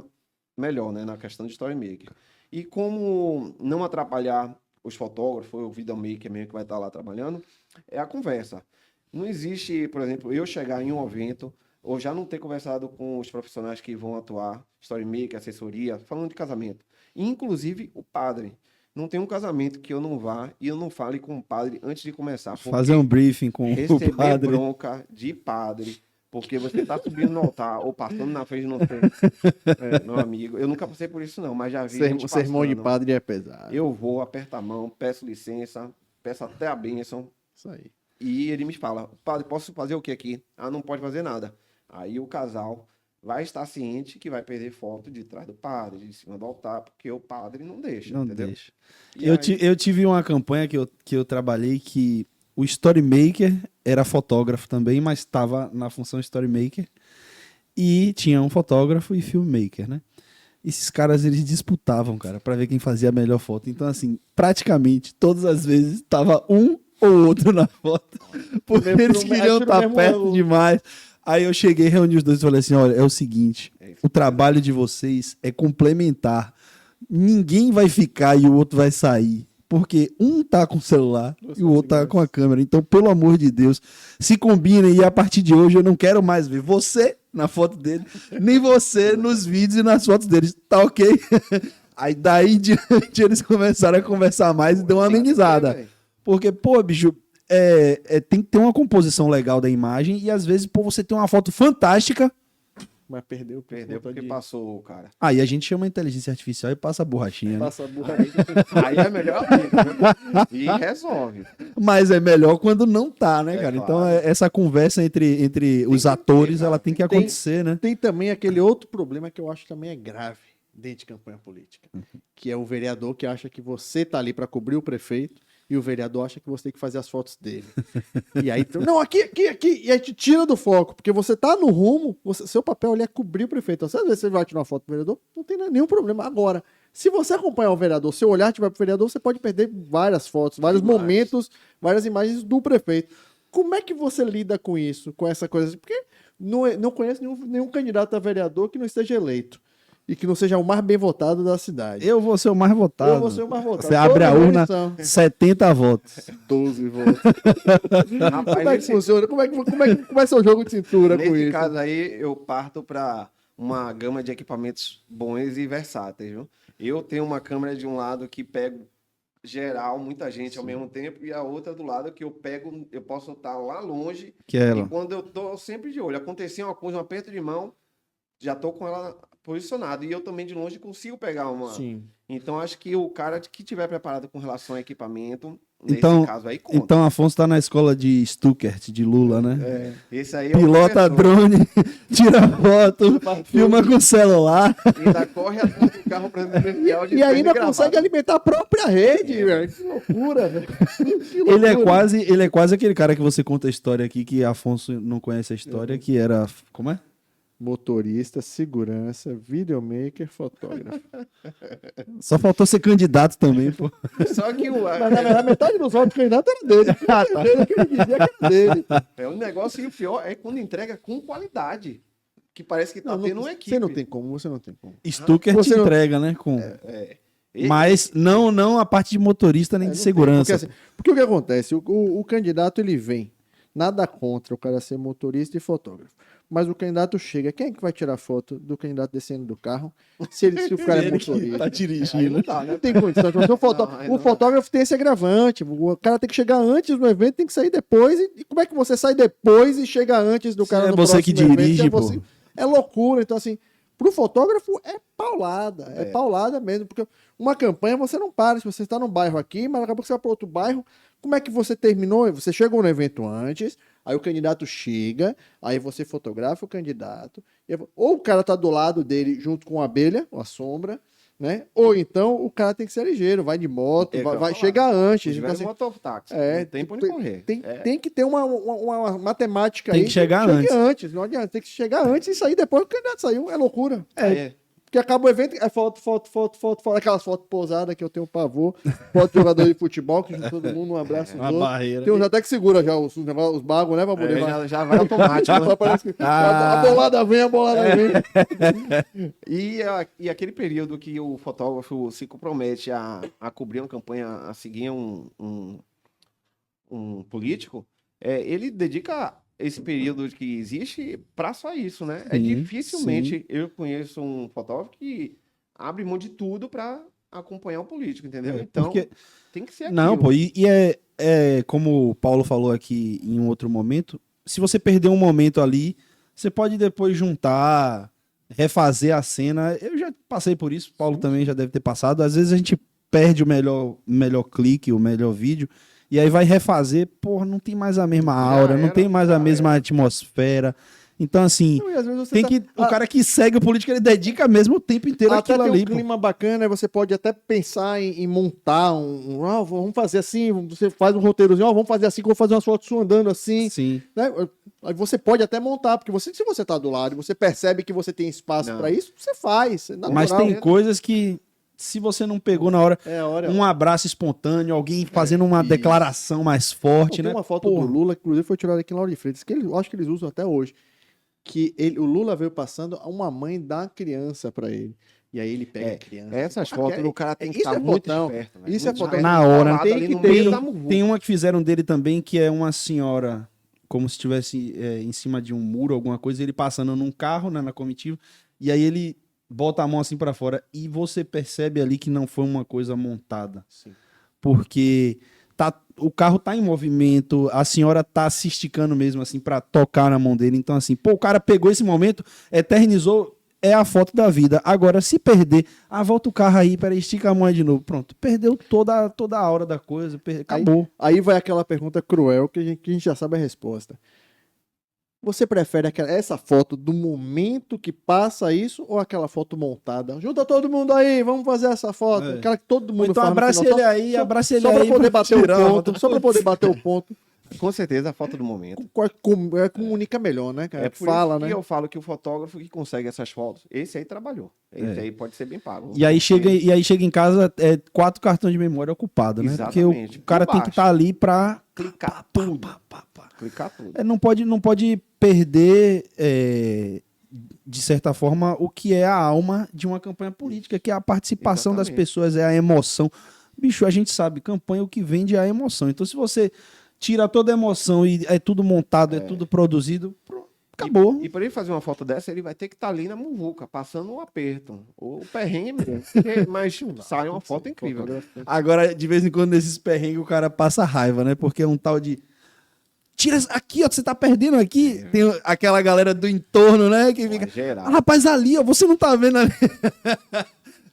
melhor, né, na questão de Story Maker. E como não atrapalhar os fotógrafos, o videomaker mesmo que vai estar lá trabalhando, é a conversa. Não existe, por exemplo, eu chegar em um evento ou já não ter conversado com os profissionais que vão atuar, storymaker, assessoria, falando de casamento. Inclusive o padre. Não tem um casamento que eu não vá e eu não fale com o padre antes de começar. Fazer um briefing com o receber padre. bronca de padre, porque você está subindo no altar ou passando na frente de não sei, meu amigo. Eu nunca passei por isso não, mas já vi gente Sermão de passando. padre é pesado. Eu vou, aperto a mão, peço licença, peço até a bênção. Isso aí. E ele me fala, padre, posso fazer o que aqui? Ah, não pode fazer nada. Aí o casal vai estar ciente que vai perder foto de trás do padre, de cima do altar, porque o padre não deixa, Não entendeu? deixa. E Eu tive uma campanha que eu trabalhei que o Storymaker era fotógrafo também, mas estava na função Storymaker. E tinha um fotógrafo e filmmaker, né? Esses caras, eles disputavam, cara, pra ver quem fazia a melhor foto. Então, assim, praticamente todas as vezes tava um ou outro na foto, porque eles queriam estar perto demais. Aí eu cheguei, reuni os dois e falei assim, olha, é o seguinte, o trabalho de vocês é complementar. Ninguém vai ficar e o outro vai sair. Porque um tá com o celular e o outro tá com a câmera. Então, pelo amor de Deus, se combinem e a partir de hoje eu não quero mais ver você na foto dele, nem você nos vídeos e nas fotos deles. Tá ok? Aí daí em diante eles começaram a conversar mais e deu uma amenizada. Porque, pô, bicho, tem que ter uma composição legal da imagem e às vezes, pô, você tem uma foto fantástica. Mas perdeu porque passou, cara. Aí a gente chama a inteligência artificial e passa a borrachinha. Passa a borrachinha. Aí é melhor amigo, e resolve. Mas é melhor quando não tá, né, cara? Claro. Então essa conversa entre os atores, cara. ela tem que acontecer, né? Tem também aquele outro problema que eu acho que também é grave dentro de campanha política, que é o vereador que acha que você tá ali para cobrir o prefeito e o vereador acha que você tem que fazer as fotos dele. E aí, não, aqui, e aí te tira do foco, porque você tá no rumo, seu papel ali é cobrir o prefeito. Então, às vezes você vai tirar uma foto do vereador, não tem nenhum problema. Agora, se você acompanhar o vereador, seu olhar estiver pro vereador, você pode perder várias fotos, vários momentos, várias imagens do prefeito. Como é que você lida com isso, com essa coisa? Porque não conheço nenhum candidato a vereador que não esteja eleito. e que não seja o mais bem votado da cidade. Eu vou ser o mais votado. Eu vou ser o mais votado. Você abre a Toda urna, eleição. 70 votos. 12 votos. Rapaz, Como é que funciona? Como é que vai ser o jogo de cintura com nesse isso? caso aí, eu parto para uma gama de equipamentos bons e versáteis, viu? Eu tenho uma câmera de um lado que pego geral, muita gente ao mesmo tempo, e a outra do lado que eu pego, eu posso estar lá longe, Que é e ela. quando eu tô sempre de olho, acontecia uma coisa, um aperto de mão, já tô com ela posicionada, e eu também de longe consigo pegar uma. Sim. Então acho que o cara que tiver preparado com relação a equipamento, nesse Então, caso aí, conta. então Afonso tá na escola de Stuttgart, de Lula, né? Esse aí é o Pilota professor. drone, tira foto, filma com celular. Ainda corre atrás do carro presidencial de E ainda frente consegue gravado. alimentar a própria rede, velho. Que loucura, velho. Que Ele é loucura. quase aquele cara que você conta a história aqui, que Afonso não conhece a história, que era. Como é? Motorista, segurança, videomaker, fotógrafo. Só faltou ser candidato também, pô. Só que Mas na verdade, metade dos votos candidato era dele. Dele que ele dizia que era dele. é um negócio e o pior é quando entrega com qualidade. Que parece que tá Não, tendo uma equipe. você não tem como. Stuttgart Você não- entrega, né? Com... E- Mas não a parte de motorista nem É, de não tem, segurança. porque o que acontece? O candidato ele vem. Nada contra o cara ser motorista e fotógrafo. Mas o candidato chega. Quem é que vai tirar foto do candidato descendo do carro? Se o cara é motorista. Tá Aí dirigindo. não dá, né? Não tem condição. Então, Não, aí o não. fotógrafo tem esse agravante. O cara tem que chegar antes do evento, tem que sair depois. E como é que você sai depois e chega antes do Se cara é no você que próximo evento? dirige, Se pô. É loucura. Então, assim, pro fotógrafo é paulada. É paulada mesmo. Porque uma campanha você não para. Se você está num bairro aqui, mas daqui a pouco você vai para outro bairro. Como é que você terminou? Você chegou no evento antes, aí o candidato chega, aí você fotografa o candidato, ou o cara tá do lado dele junto com a abelha, ou a sombra, né? Ou então o cara tem que ser ligeiro, vai de moto, É o que eu ia vai falar. chegar antes. Se Então, tiver assim, um mototáxi, é, não tem pra onde correr. tem que ter uma matemática Tem aí. que chegar chegue antes. Não adianta, tem que chegar antes e sair depois que o candidato saiu. É loucura. É. Porque acaba o evento, é foto, aquelas fotos pousadas que eu tenho pavor, foto de jogador de futebol, que junta todo mundo, um abraço Uma dos outros. barreira. Tem uns até que segura já os bagos, né, pra poder... Já vai automático. né? Só parece que a bolada vem, E aquele período que o fotógrafo se compromete a cobrir uma campanha, a seguir um político, ele dedica esse período que existe para só isso, né? Sim, Dificilmente eu conheço um fotógrafo que abre mão de tudo para acompanhar o político, entendeu? Então, Porque... tem que ser aquilo. Não, pô, e é como o Paulo falou aqui em um outro momento, se você perder um momento ali, você pode depois juntar, refazer a cena. Eu já passei por isso, o Paulo também já deve ter passado. Às vezes a gente perde o melhor clique, o melhor vídeo, e aí vai refazer, porra, não tem mais a mesma aura, não tem mais a mesma atmosfera. Então, assim, Não, e às vezes você tem tá- que. O cara que segue o político, ele dedica mesmo o tempo inteiro Até àquilo tem ali, um pô. clima bacana, aí você pode até pensar em montar vamos fazer assim, você faz um roteirozinho, vamos fazer assim, que eu vou fazer umas fotos sua andando assim, Sim. né? Aí você pode até montar, porque se você tá do lado e você percebe que você tem espaço Não. para isso, você faz. É natural. Mas tem coisas que, se você não pegou na hora, É a hora. um abraço espontâneo, alguém fazendo uma isso. declaração mais forte, Tem né? uma foto Porra. do Lula, que inclusive foi tirada aqui em Lauro de Freitas, que eu acho que eles usam até hoje. Que o Lula veio passando, uma mãe dá a criança para ele. E aí ele pega a criança. Essas Pô, fotos aquela- o cara tem que isso estar é muito fotão. esperto. velho, Isso é muito fotão. esperto. Na hora. Colado Tem ali que no ter- meio da muvuca. Tem uma que fizeram dele também, que é uma senhora, como se estivesse em cima de um muro, alguma coisa, ele passando num carro, né, na comitiva, e aí ele bota a mão assim pra fora, e você percebe ali que não foi uma coisa montada. Sim. Porque o carro tá em movimento, a senhora tá se esticando mesmo, assim, pra tocar na mão dele. Então, assim, pô, o cara pegou esse momento, eternizou, é a foto da vida. Agora, se perder, volta o carro aí, peraí, estica a mão aí de novo. Pronto, perdeu toda a hora da coisa, acabou. Aí vai aquela pergunta cruel que a gente já sabe a resposta. Você prefere essa foto do momento que passa isso ou aquela foto montada? Junta todo mundo aí, vamos fazer essa foto. É. Aquela que todo mundo Então faz no abraça final, ele aí, abraça ele só pra aí. poder bater o tirar, ponto. Só pra poder bater o ponto. Com certeza a foto do momento. Comunica melhor, né, cara? É por Fala, isso né? que eu falo que o fotógrafo que consegue essas fotos, esse aí trabalhou. Esse É. aí pode ser bem pago. E aí chega em casa, 4 cartões de memória ocupados, né? Porque Exatamente. o cara Por tem que baixo. estar ali pra Clicar tudo. Clicar tudo. Não pode perder de certa forma, o que é a alma de uma campanha política, que é a participação das Exatamente. pessoas, é a emoção. Bicho, a gente sabe, campanha o que vende é a emoção. Então, se você tira toda a emoção e é tudo montado, é tudo produzido, acabou. E para ele fazer uma foto dessa, ele vai ter que estar ali na muvuca, passando um aperto. O perrengue mesmo. Porque- Mas sai uma foto incrível. Agora, de vez em quando, nesses perrengues, o cara passa raiva, né? Porque é um tal de. Tira aqui, ó, você tá perdendo aqui. Tem aquela galera do entorno, né? Que fica. Geral. Ah, rapaz, ali, ó, você não tá vendo ali.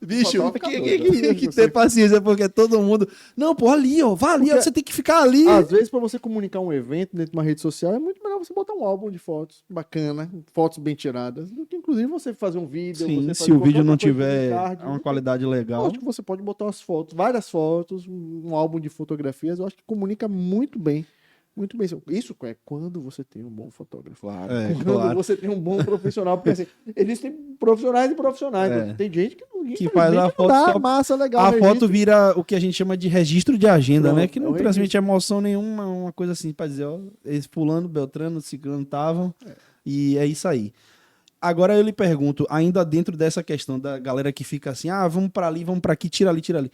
Bicho, Fotógrafo fica tem doido. que ter paciência, porque todo mundo. Não, pô, ali, ó, vá ali, ó, Porque- você tem que ficar ali. Às vezes, para você comunicar um evento dentro de uma rede social, é muito melhor você botar um álbum de fotos bacana, fotos bem tiradas, do que inclusive você fazer um vídeo. Sim, você se fazer o qualquer vídeo não outra coisa de tiver card. uma qualidade legal. Eu acho que você pode botar umas fotos, várias fotos, um álbum de fotografias, eu acho que comunica muito bem. Muito bem. Isso é quando você tem um bom fotógrafo. Claro. É, Quando claro. você tem um bom profissional, porque assim, existem profissionais e profissionais. É. Tem gente que não Que faz a infelizmente, foto não dá só- massa legal. A registro. foto vira o que a gente chama de registro de agenda, Pronto, né? Que é não o transmite emoção nenhuma, uma coisa assim, pra dizer, ó, esse fulano, Beltrano, Ciclano estavam, e é isso aí. Agora eu lhe pergunto, ainda dentro dessa questão da galera que fica assim, ah, vamos pra ali, vamos pra aqui, tira ali, tira ali.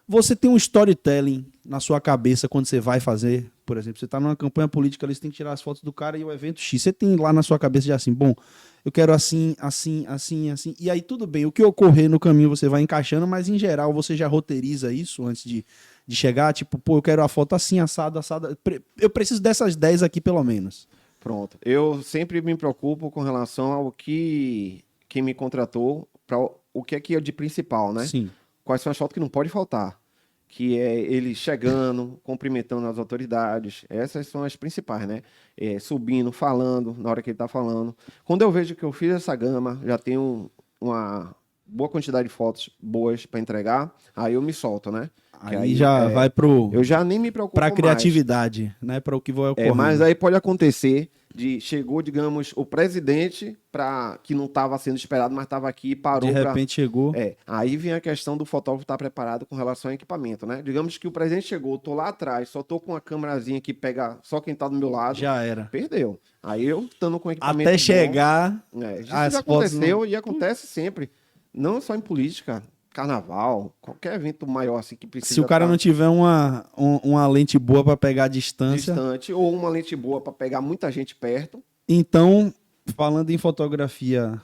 Você tem um storytelling na sua cabeça quando você vai fazer, por exemplo, você tá numa campanha política ali, você tem que tirar as fotos do cara e o evento X. Você tem lá na sua cabeça já assim, bom, eu quero assim, assim, assim, assim. E aí tudo bem, o que ocorrer no caminho você vai encaixando, mas em geral você já roteiriza isso antes de chegar, tipo, pô, eu quero a foto assim, assada, assada. Eu preciso dessas 10 aqui pelo menos. Pronto. Eu sempre me preocupo com relação ao que quem me contratou, para o que é de principal, né? Sim. Quais são as fotos que não pode faltar? Que é ele chegando, cumprimentando as autoridades. Essas são as principais, né? Subindo, falando, na hora que ele está falando. Quando eu vejo que eu fiz essa gama, já tenho uma boa quantidade de fotos boas para entregar, aí eu me solto, né? Que Aí já vai eu já nem me preocupo pra mais. criatividade, né? Para o que vai ocorrer. Mas aí pode acontecer de chegou, digamos, o presidente que não estava sendo esperado, mas estava aqui e parou De pra- repente chegou. Aí vem a questão do fotógrafo estar preparado com relação ao equipamento, né? Digamos que o presidente chegou, tô lá atrás, só tô com uma câmerazinha que pega só quem tá do meu lado, Já era. perdeu. Aí eu estando com equipamento Até bom, chegar. isso as já fotos aconteceu e acontece sempre. Não só em política, carnaval, qualquer evento maior assim que precisa Se o cara tá não tiver uma lente boa para pegar a distância. distante ou uma lente boa para pegar muita gente perto, Então, falando em fotografia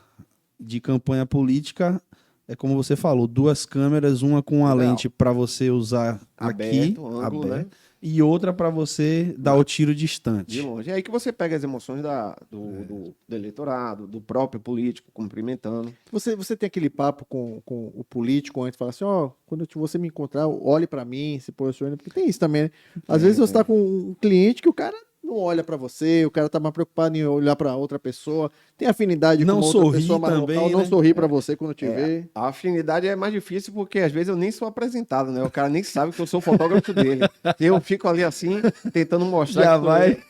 de campanha política, é como você falou, 2 câmeras, uma com a Legal. lente para você usar aqui, aberto, ângulo, né? e outra para você dar o tiro distante. De longe. É aí que você pega as emoções do eleitorado, do próprio político, cumprimentando. Você tem aquele papo com o político antes, fala assim, ó, quando você me encontrar, olhe pra mim, se posicione, porque tem isso também, né? Às vezes você tá com um cliente que o cara não olha pra você, o cara tá mais preocupado em olhar pra outra pessoa, tem afinidade Não com uma outra sorri pessoa mais também, local, não né? sorri pra você quando te vê. A afinidade é mais difícil porque às vezes eu nem sou apresentado, né? O cara nem sabe que eu sou fotógrafo dele. Eu fico ali assim, tentando mostrar Já que sou vai. ele.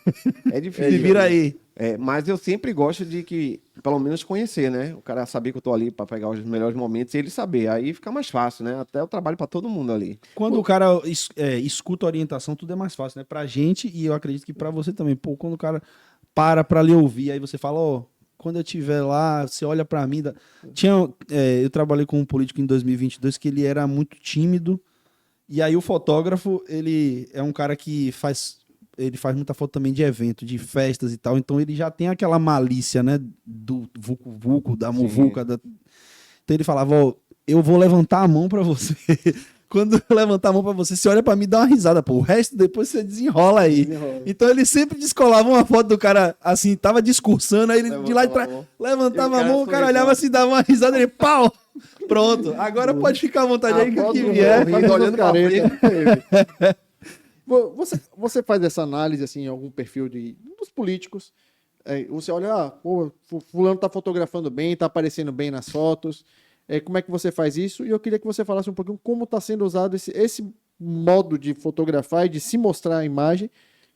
É difícil. Se vira aí. Mas eu sempre gosto de que, pelo menos, conhecer, né? O cara saber que eu tô ali para pegar os melhores momentos e ele saber. Aí fica mais fácil, né? Até eu trabalho para todo mundo ali. Quando o cara escuta a orientação, tudo é mais fácil, né? Pra gente, e eu acredito que pra você também. Pô, quando o cara para pra lhe ouvir, aí você fala, ó, quando eu estiver lá, você olha pra mim. Eu trabalhei com um político em 2022 que ele era muito tímido, e aí o fotógrafo, ele é um cara que ele faz muita foto também de evento, de festas e tal, então ele já tem aquela malícia, né, do vucu-vucu, da muvuca. Então ele falava, ó, eu vou levantar a mão pra você. Quando eu levantar a mão pra você, você olha pra mim e dá uma risada, pô. O resto depois você desenrola aí. Então ele sempre descolava uma foto do cara, assim, tava discursando, aí ele de lá de trás levantava a mão, o cara olhava assim, dava uma risada, ele, pau! Pronto, agora pode ficar à vontade aí que o que vier. olhando pra frente. Você faz essa análise assim, em algum perfil dos políticos. Você olha, pô, fulano tá fotografando bem, tá aparecendo bem nas fotos. Como é que você faz isso? E eu queria que você falasse um pouquinho como está sendo usado esse modo de fotografar e de se mostrar a imagem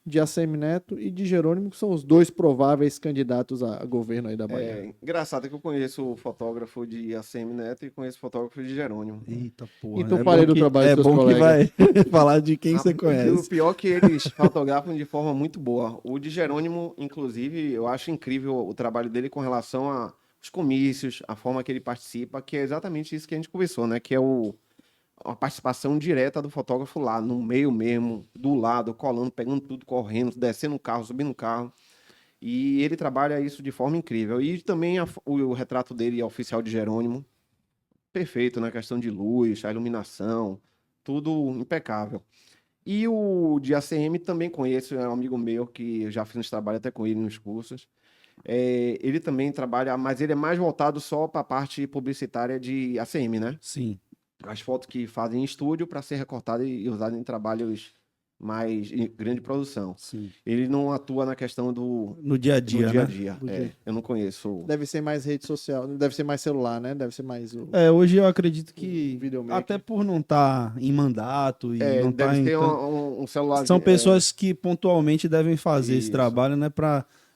de ACM Neto e de Jerônimo, que são os 2 prováveis candidatos a governo aí da Bahia. Engraçado que eu conheço o fotógrafo de ACM Neto e conheço o fotógrafo de Jerônimo. Eita porra. Então falei do trabalho dos É seus bom que vai falar de quem você E o conhece. pior é que eles fotografam de forma muito boa. O de Jerônimo, inclusive, eu acho incrível o trabalho dele com relação a os comícios, a forma que ele participa, que é exatamente isso que a gente conversou, né? Que é a participação direta do fotógrafo lá, no meio mesmo, do lado, colando, pegando tudo, correndo, descendo o carro, subindo o carro. E ele trabalha isso de forma incrível. E também o retrato dele é oficial de Jerônimo, perfeito na questão de luz, a iluminação, tudo impecável. E o de ACM também conheço, é um amigo meu que eu já fiz uns trabalhos até com ele nos cursos. Ele também trabalha, mas ele é mais voltado só para a parte publicitária de ACM, né? Sim. As fotos que fazem em estúdio para ser recortada e usada em trabalhos mais de grande produção. Sim. Ele não atua na questão do No dia a dia, dia a né? dia. Do dia. Eu não conheço. Deve ser mais rede social, deve ser mais celular, né? Deve ser mais o Hoje eu acredito que, videomaker. até por não estar em mandato e não estar deve em... ter um celular. São pessoas que pontualmente devem fazer esse Isso. trabalho, né?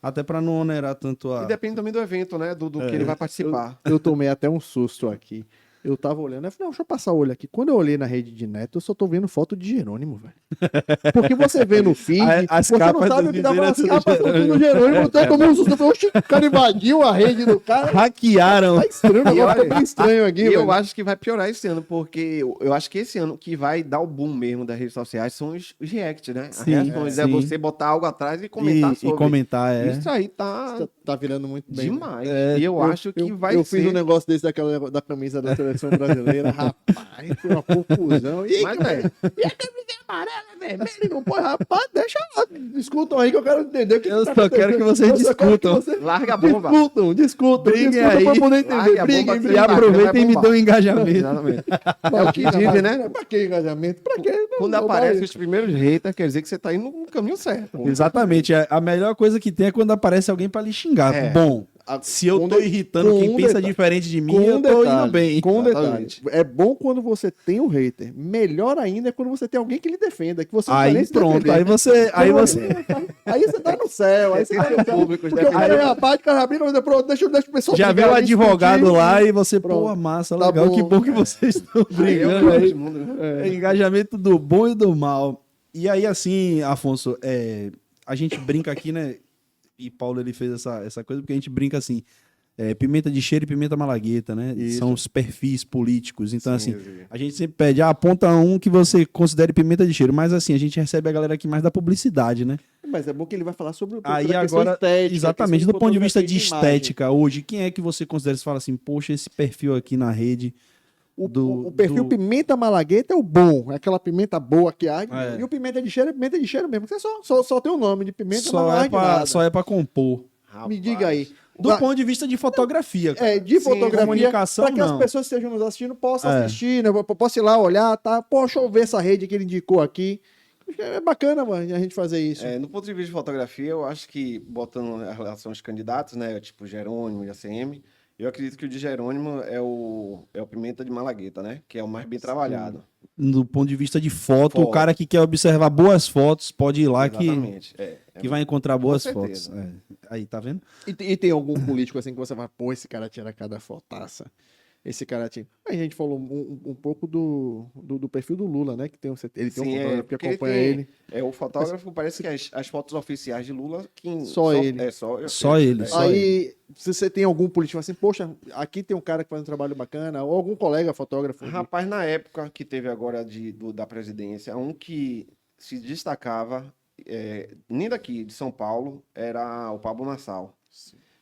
Até para não onerar tanto a... E depende também do evento, né? Do que ele vai participar. Eu tomei até um susto aqui. Eu tava olhando, eu falei, não, deixa eu passar o olho aqui. Quando eu olhei na rede de neto, eu só tô vendo foto de Jerônimo, velho. Porque você vê no feed, As você não capas sabe dos o que tava vídeos assim, é tudo foto do Jerônimo, eu até tomei um susto. Eu falei, oxe, o cara invadiu a rede do cara. Hackearam. Tá estranho, o E negócio olha, tá bem estranho aqui, E velho. eu acho que vai piorar esse ano, porque eu acho que esse ano que vai dar o boom mesmo das redes sociais são os reacts, né? As Sim, reações é sim. você botar algo atrás e comentar E sobre. comentar, Isso aí tá Tá virando muito bem. né? demais. E eu acho que vai eu ser. fiz um negócio desse da camisa da seleção brasileira, rapaz, foi uma confusão. E aí, Mas, velho? E a camisa amarela, vermelha, e não põe, rapaz, deixa lá. Discutam aí que eu quero entender o que Eu tá só quero acontecendo. que vocês Eu só quero que discutam. vocês Larga a bomba. Discutam Briguem pra aí. poder entender. Largue a bomba Briguem, que E você briguem. vai aproveitem e me bombar. dão engajamento. Exatamente. É o que dizem, né? Pra que engajamento? Pra que? Quando aparecem os primeiros haters, quer dizer que você tá indo no caminho certo. Exatamente. A melhor coisa que tem é quando aparece alguém para lhe xingar. É. Bom, se eu tô irritando com quem um pensa detalhe. diferente de mim, Com eu um tô detalhe, indo bem. Com um detalhe. Exatamente. É bom quando você tem um hater. Melhor ainda é quando você tem alguém que lhe defenda. Que você não Aí vai nem se pronto, defender. aí você... Aí você tá no céu. Aí você tá no céu. público, Porque o cara é rapaz, o cara briga, mas pronto, deixa o pessoal já brigar viu o ali, advogado discutir. lá e você, pô, Pronto. massa, Tá legal, bom. que bom que vocês estão brigando Aí, aí. né? É engajamento do bom e do mal. E aí, assim, Afonso, a gente brinca aqui, né? E Paulo, ele fez essa coisa, porque a gente brinca assim, pimenta de cheiro e pimenta malagueta, né? Isso. São os perfis políticos. Então, Sim, assim, sim. a gente sempre pede, aponta um que você considere pimenta de cheiro. Mas, assim, a gente recebe a galera aqui mais da publicidade, né? Mas é bom que ele vai falar sobre Aí a questão agora, estética, exatamente, questão do ponto de vista de fotografia imagem. estética, hoje, quem é que você considera, você fala assim, poxa, esse perfil aqui na rede... O perfil pimenta malagueta é o bom, é aquela pimenta boa que há. É. E o pimenta de cheiro é pimenta de cheiro mesmo. Você só tem o nome de pimenta, mas não Só há é, de pra, nada. só é pra compor. Me diga aí. Do ponto de vista de fotografia, cara. De fotografia, comunicação, para que não. as pessoas que estejam nos assistindo possam É. assistir, né? Posso ir lá olhar, tá? Pô, deixa eu ver essa rede que ele indicou aqui. É bacana, mano, a gente fazer isso. No ponto de vista de fotografia, eu acho que, botando a relação aos candidatos, né, tipo Jerônimo e ACM, eu acredito que o de Jerônimo é o pimenta de malagueta, né, que é o mais bem trabalhado. Do ponto de vista de foto, Foto. o cara que quer observar boas fotos pode ir lá Exatamente. que vai encontrar boas certeza. fotos. Aí, tá vendo? E tem algum político assim que você vai, pô, esse cara tira cada fotaça. Esse cara tinha. Aí a gente falou um pouco do perfil do Lula, né? Que tem ele tem um Sim, fotógrafo que porque acompanha ele ele. O fotógrafo parece que as fotos oficiais de Lula, Só ele. Só ele. Só Aí, se você tem algum político assim, poxa, aqui tem um cara que faz um trabalho bacana, ou algum colega fotógrafo. Rapaz, na época que teve agora da presidência, um que se destacava, nem daqui, de São Paulo, era o Pablo Nassau.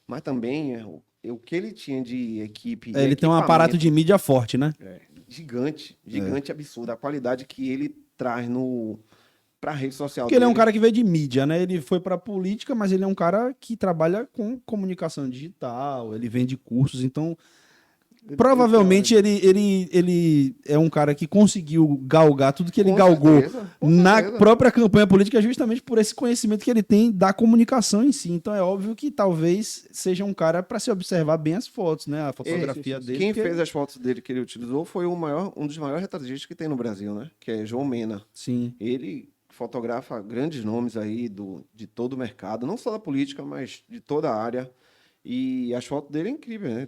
Mas também, o que ele tinha de equipe... ele tem um aparato de mídia forte, né? Gigante, absurdo. A qualidade que ele traz pra rede social Porque ele é um dele. cara que veio de mídia, né? Ele foi pra política, mas ele é um cara que trabalha com comunicação digital, ele vende cursos, então provavelmente ele é um cara que conseguiu galgar tudo que ele Com galgou certeza, com na certeza. própria campanha política justamente por esse conhecimento que ele tem da comunicação em si. Então é óbvio que talvez seja um cara para se observar bem as fotos, né? A fotografia dele. Quem porque- fez as fotos dele que ele utilizou foi um dos maiores retratistas que tem no Brasil, né? Que é João Mena. Sim. Ele fotografa grandes nomes aí de todo o mercado, não só da política, mas de toda a área. E as fotos dele é incrível, né?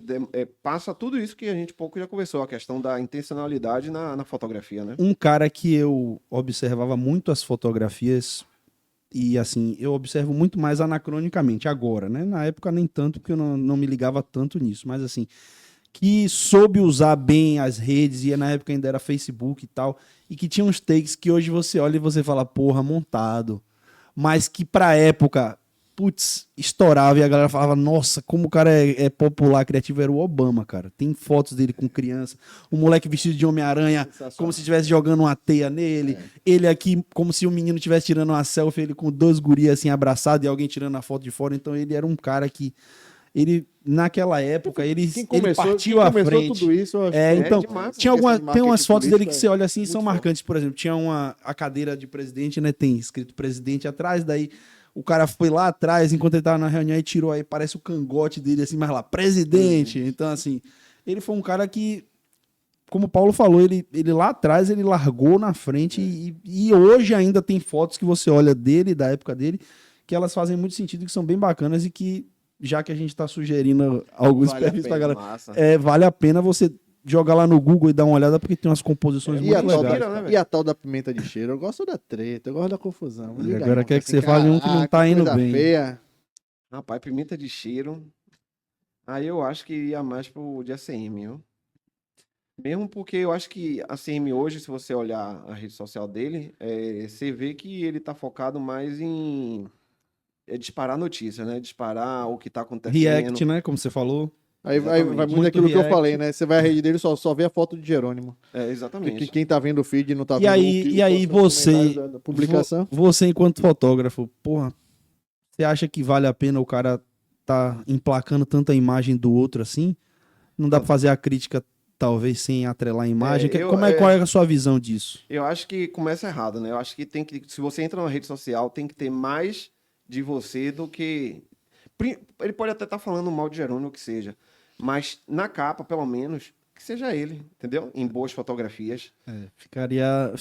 Passa tudo isso que a gente pouco já conversou, a questão da intencionalidade na fotografia, né? Um cara que eu observava muito as fotografias, e assim, eu observo muito mais anacronicamente agora, né? Na época nem tanto, porque eu não me ligava tanto nisso, mas assim, que soube usar bem as redes, e na época ainda era Facebook e tal, e que tinha uns takes que hoje você olha e você fala, porra, montado. Mas que pra época, putz, estourava e a galera falava, nossa, como o cara é popular, criativo, era o Obama, cara. Tem fotos dele com criança, o moleque vestido de Homem-Aranha, como se estivesse jogando uma teia nele, ele aqui, como se o menino estivesse tirando uma selfie, ele com dois gurias assim abraçados e alguém tirando a foto de fora, então ele era um cara que ele, naquela época, ele partiu à frente. Tudo isso, eu acho Então, demais, tinha tem umas fotos dele que você olha assim e muito são marcantes. Por exemplo, tinha a cadeira de presidente, né? Tem escrito presidente atrás, daí o cara foi lá atrás, enquanto ele tava na reunião, e tirou aí, parece o cangote dele, assim, mas lá, presidente. Então, assim, ele foi um cara que, como o Paulo falou, ele lá atrás, ele largou na frente e hoje ainda tem fotos que você olha dele, da época dele, que elas fazem muito sentido, que são bem bacanas e que, já que a gente está sugerindo alguns perfis pra galera, Massa. vale a pena você jogar lá no Google e dar uma olhada, porque tem umas composições E a, muito tal legais. da, e a tal da pimenta de cheiro? Eu gosto da treta, eu gosto da confusão. E agora quer que você fale um que não tá indo bem. Feia. Rapaz, pimenta de cheiro. Aí eu acho que ia mais pro de ACM, viu? Mesmo porque eu acho que a ACM hoje, se você olhar a rede social dele, você vê que ele tá focado mais em disparar notícia, né? Disparar o que tá acontecendo. React, né? Como você falou. Aí vai muito daquilo que eu falei, né? Você vai à rede dele só vê a foto de Jerônimo. Exatamente. Porque quem tá vendo o feed não tá E vendo aí você, da publicação. você enquanto fotógrafo, porra, você acha que vale a pena o cara tá emplacando tanta imagem do outro assim? Não dá pra fazer a crítica, talvez, sem atrelar a imagem? Qual é a sua visão disso? Eu acho que começa errado, né? Eu acho que se você entra numa rede social, tem que ter mais de você do que... Ele pode até estar falando mal de Jerônimo, o que seja, mas na capa, pelo menos, que seja ele, entendeu? Em boas fotografias. Ficaria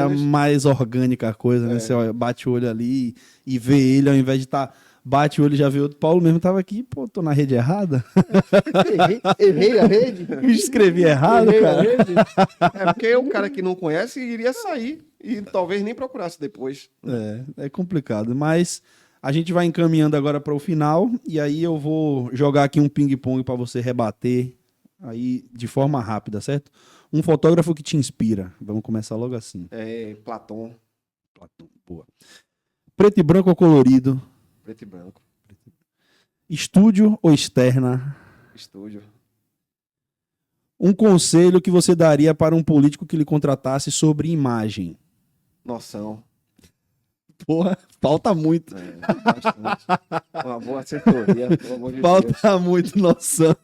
menos... mais orgânica a coisa, né? Você bate o olho ali e vê ele, ao invés de estar... Bate o olho e já vê outro. Paulo mesmo tava aqui, pô, tô na rede errada. Errei a rede? Escrevi errado, cara. É porque o cara que não conhece iria sair e talvez nem procurasse depois. É complicado, mas a gente vai encaminhando agora para o final e aí eu vou jogar aqui um ping-pong para você rebater aí de forma rápida, certo? Um fotógrafo que te inspira. Vamos começar logo assim. Platão. Platão, boa. Preto e branco ou colorido? Preto e branco. Estúdio ou externa? Estúdio. Um conselho que você daria para um político que lhe contratasse sobre imagem? Noção. Porra, falta muito. Bastante. Uma boa assessoria, pelo amor de Falta Deus. muito noção.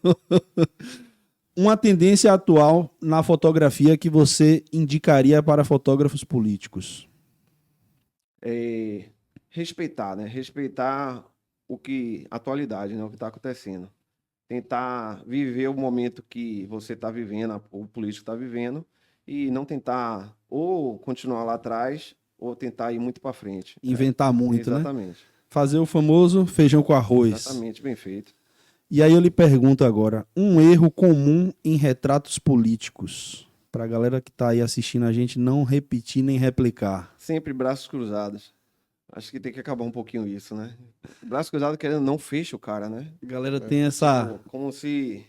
Uma tendência atual na fotografia que você indicaria para fotógrafos políticos? Respeitar, né? Respeitar a atualidade, né? O que está acontecendo. Tentar viver o momento que você está vivendo, o político está vivendo, e não tentar ou continuar lá atrás ou tentar ir muito para frente. Inventar muito, né? Exatamente. Fazer o famoso feijão com arroz. Exatamente, bem feito. E aí eu lhe pergunto agora, um erro comum em retratos políticos, para a galera que está aí assistindo a gente não repetir nem replicar. Sempre braços cruzados. Acho que tem que acabar um pouquinho isso, né? Braço cruzado querendo não fecha o cara, né? A galera tem essa... Como se...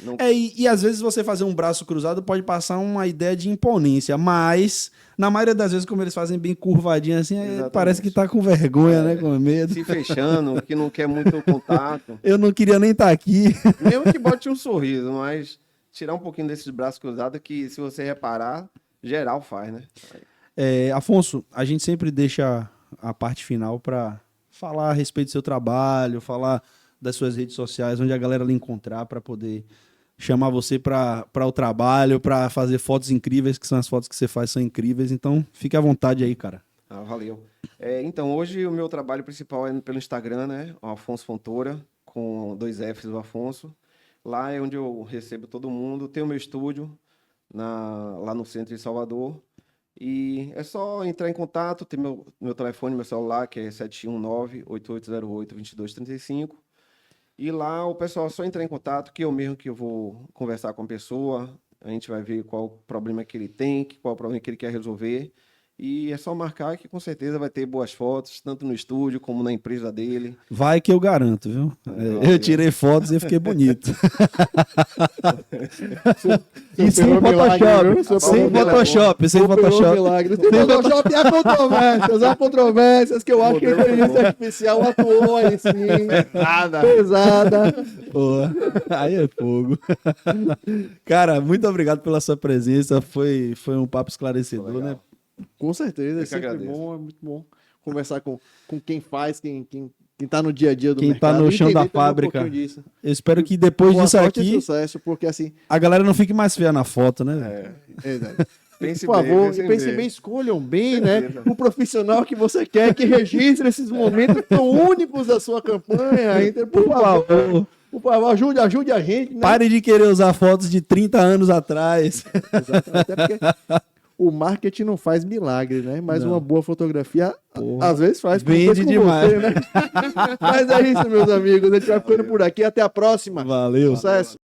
Não... E às vezes você fazer um braço cruzado pode passar uma ideia de imponência, mas na maioria das vezes, como eles fazem bem curvadinho assim, parece que tá com vergonha, né? Com medo. Se fechando, que não quer muito contato. Eu não queria nem estar aqui. Mesmo que bote um sorriso, mas tirar um pouquinho desses braços cruzados que, se você reparar, geral faz, né? Afonso, a gente sempre deixa a parte final para falar a respeito do seu trabalho, falar das suas redes sociais, onde a galera lhe encontrar para poder chamar você para o trabalho, para fazer fotos incríveis, que são as fotos que você faz, são incríveis. Então, fique à vontade aí, cara. Valeu. Então, hoje o meu trabalho principal é pelo Instagram, né? O Afonso Fontoura, com 2 Fs do Afonso. Lá é onde eu recebo todo mundo. Tenho meu estúdio lá no centro de Salvador. E é só entrar em contato, tem meu telefone, meu celular, que é 719-8808-2235. E lá o pessoal só entrar em contato, que eu mesmo que eu vou conversar com a pessoa, a gente vai ver qual o problema que ele tem, qual o problema que ele quer resolver. E é só marcar que com certeza vai ter boas fotos, tanto no estúdio como na empresa dele. Vai que eu garanto, viu? Eu tirei fotos e fiquei bonito. E sem Pelo milagre, viu? Photoshop. Seu Sem pelo Photoshop, sem Superou o Photoshop. milagre. Tem Photoshop e há controvérsias que eu acho que a inteligência artificial atuou aí sim. Pesada. Porra, aí é fogo. Cara, muito obrigado pela sua presença. Foi um papo esclarecedor, Legal. né? Com certeza, é que sempre agradeço. bom, é muito bom conversar com quem faz, quem tá no dia a dia do Quem tá mercado. no e chão da entender também fábrica. pouquinho disso. Eu espero que depois Boa disso sorte e aqui, sucesso, porque assim, a galera não fique mais feia na foto, né? Pense por favor, pense pense bem, escolham bem, né? O profissional que você quer que registre esses momentos que são únicos da sua campanha. Então, por favor. Por favor, ajude a gente, né? Pare de querer usar fotos de 30 anos atrás. Exatamente, até porque o marketing não faz milagre, né? Mas Não. uma boa fotografia, Porra. às vezes faz. como Vende fez com demais. você, né? Mas é isso, meus amigos. A gente vai ficando por aqui. Até a próxima. Valeu. Sucesso.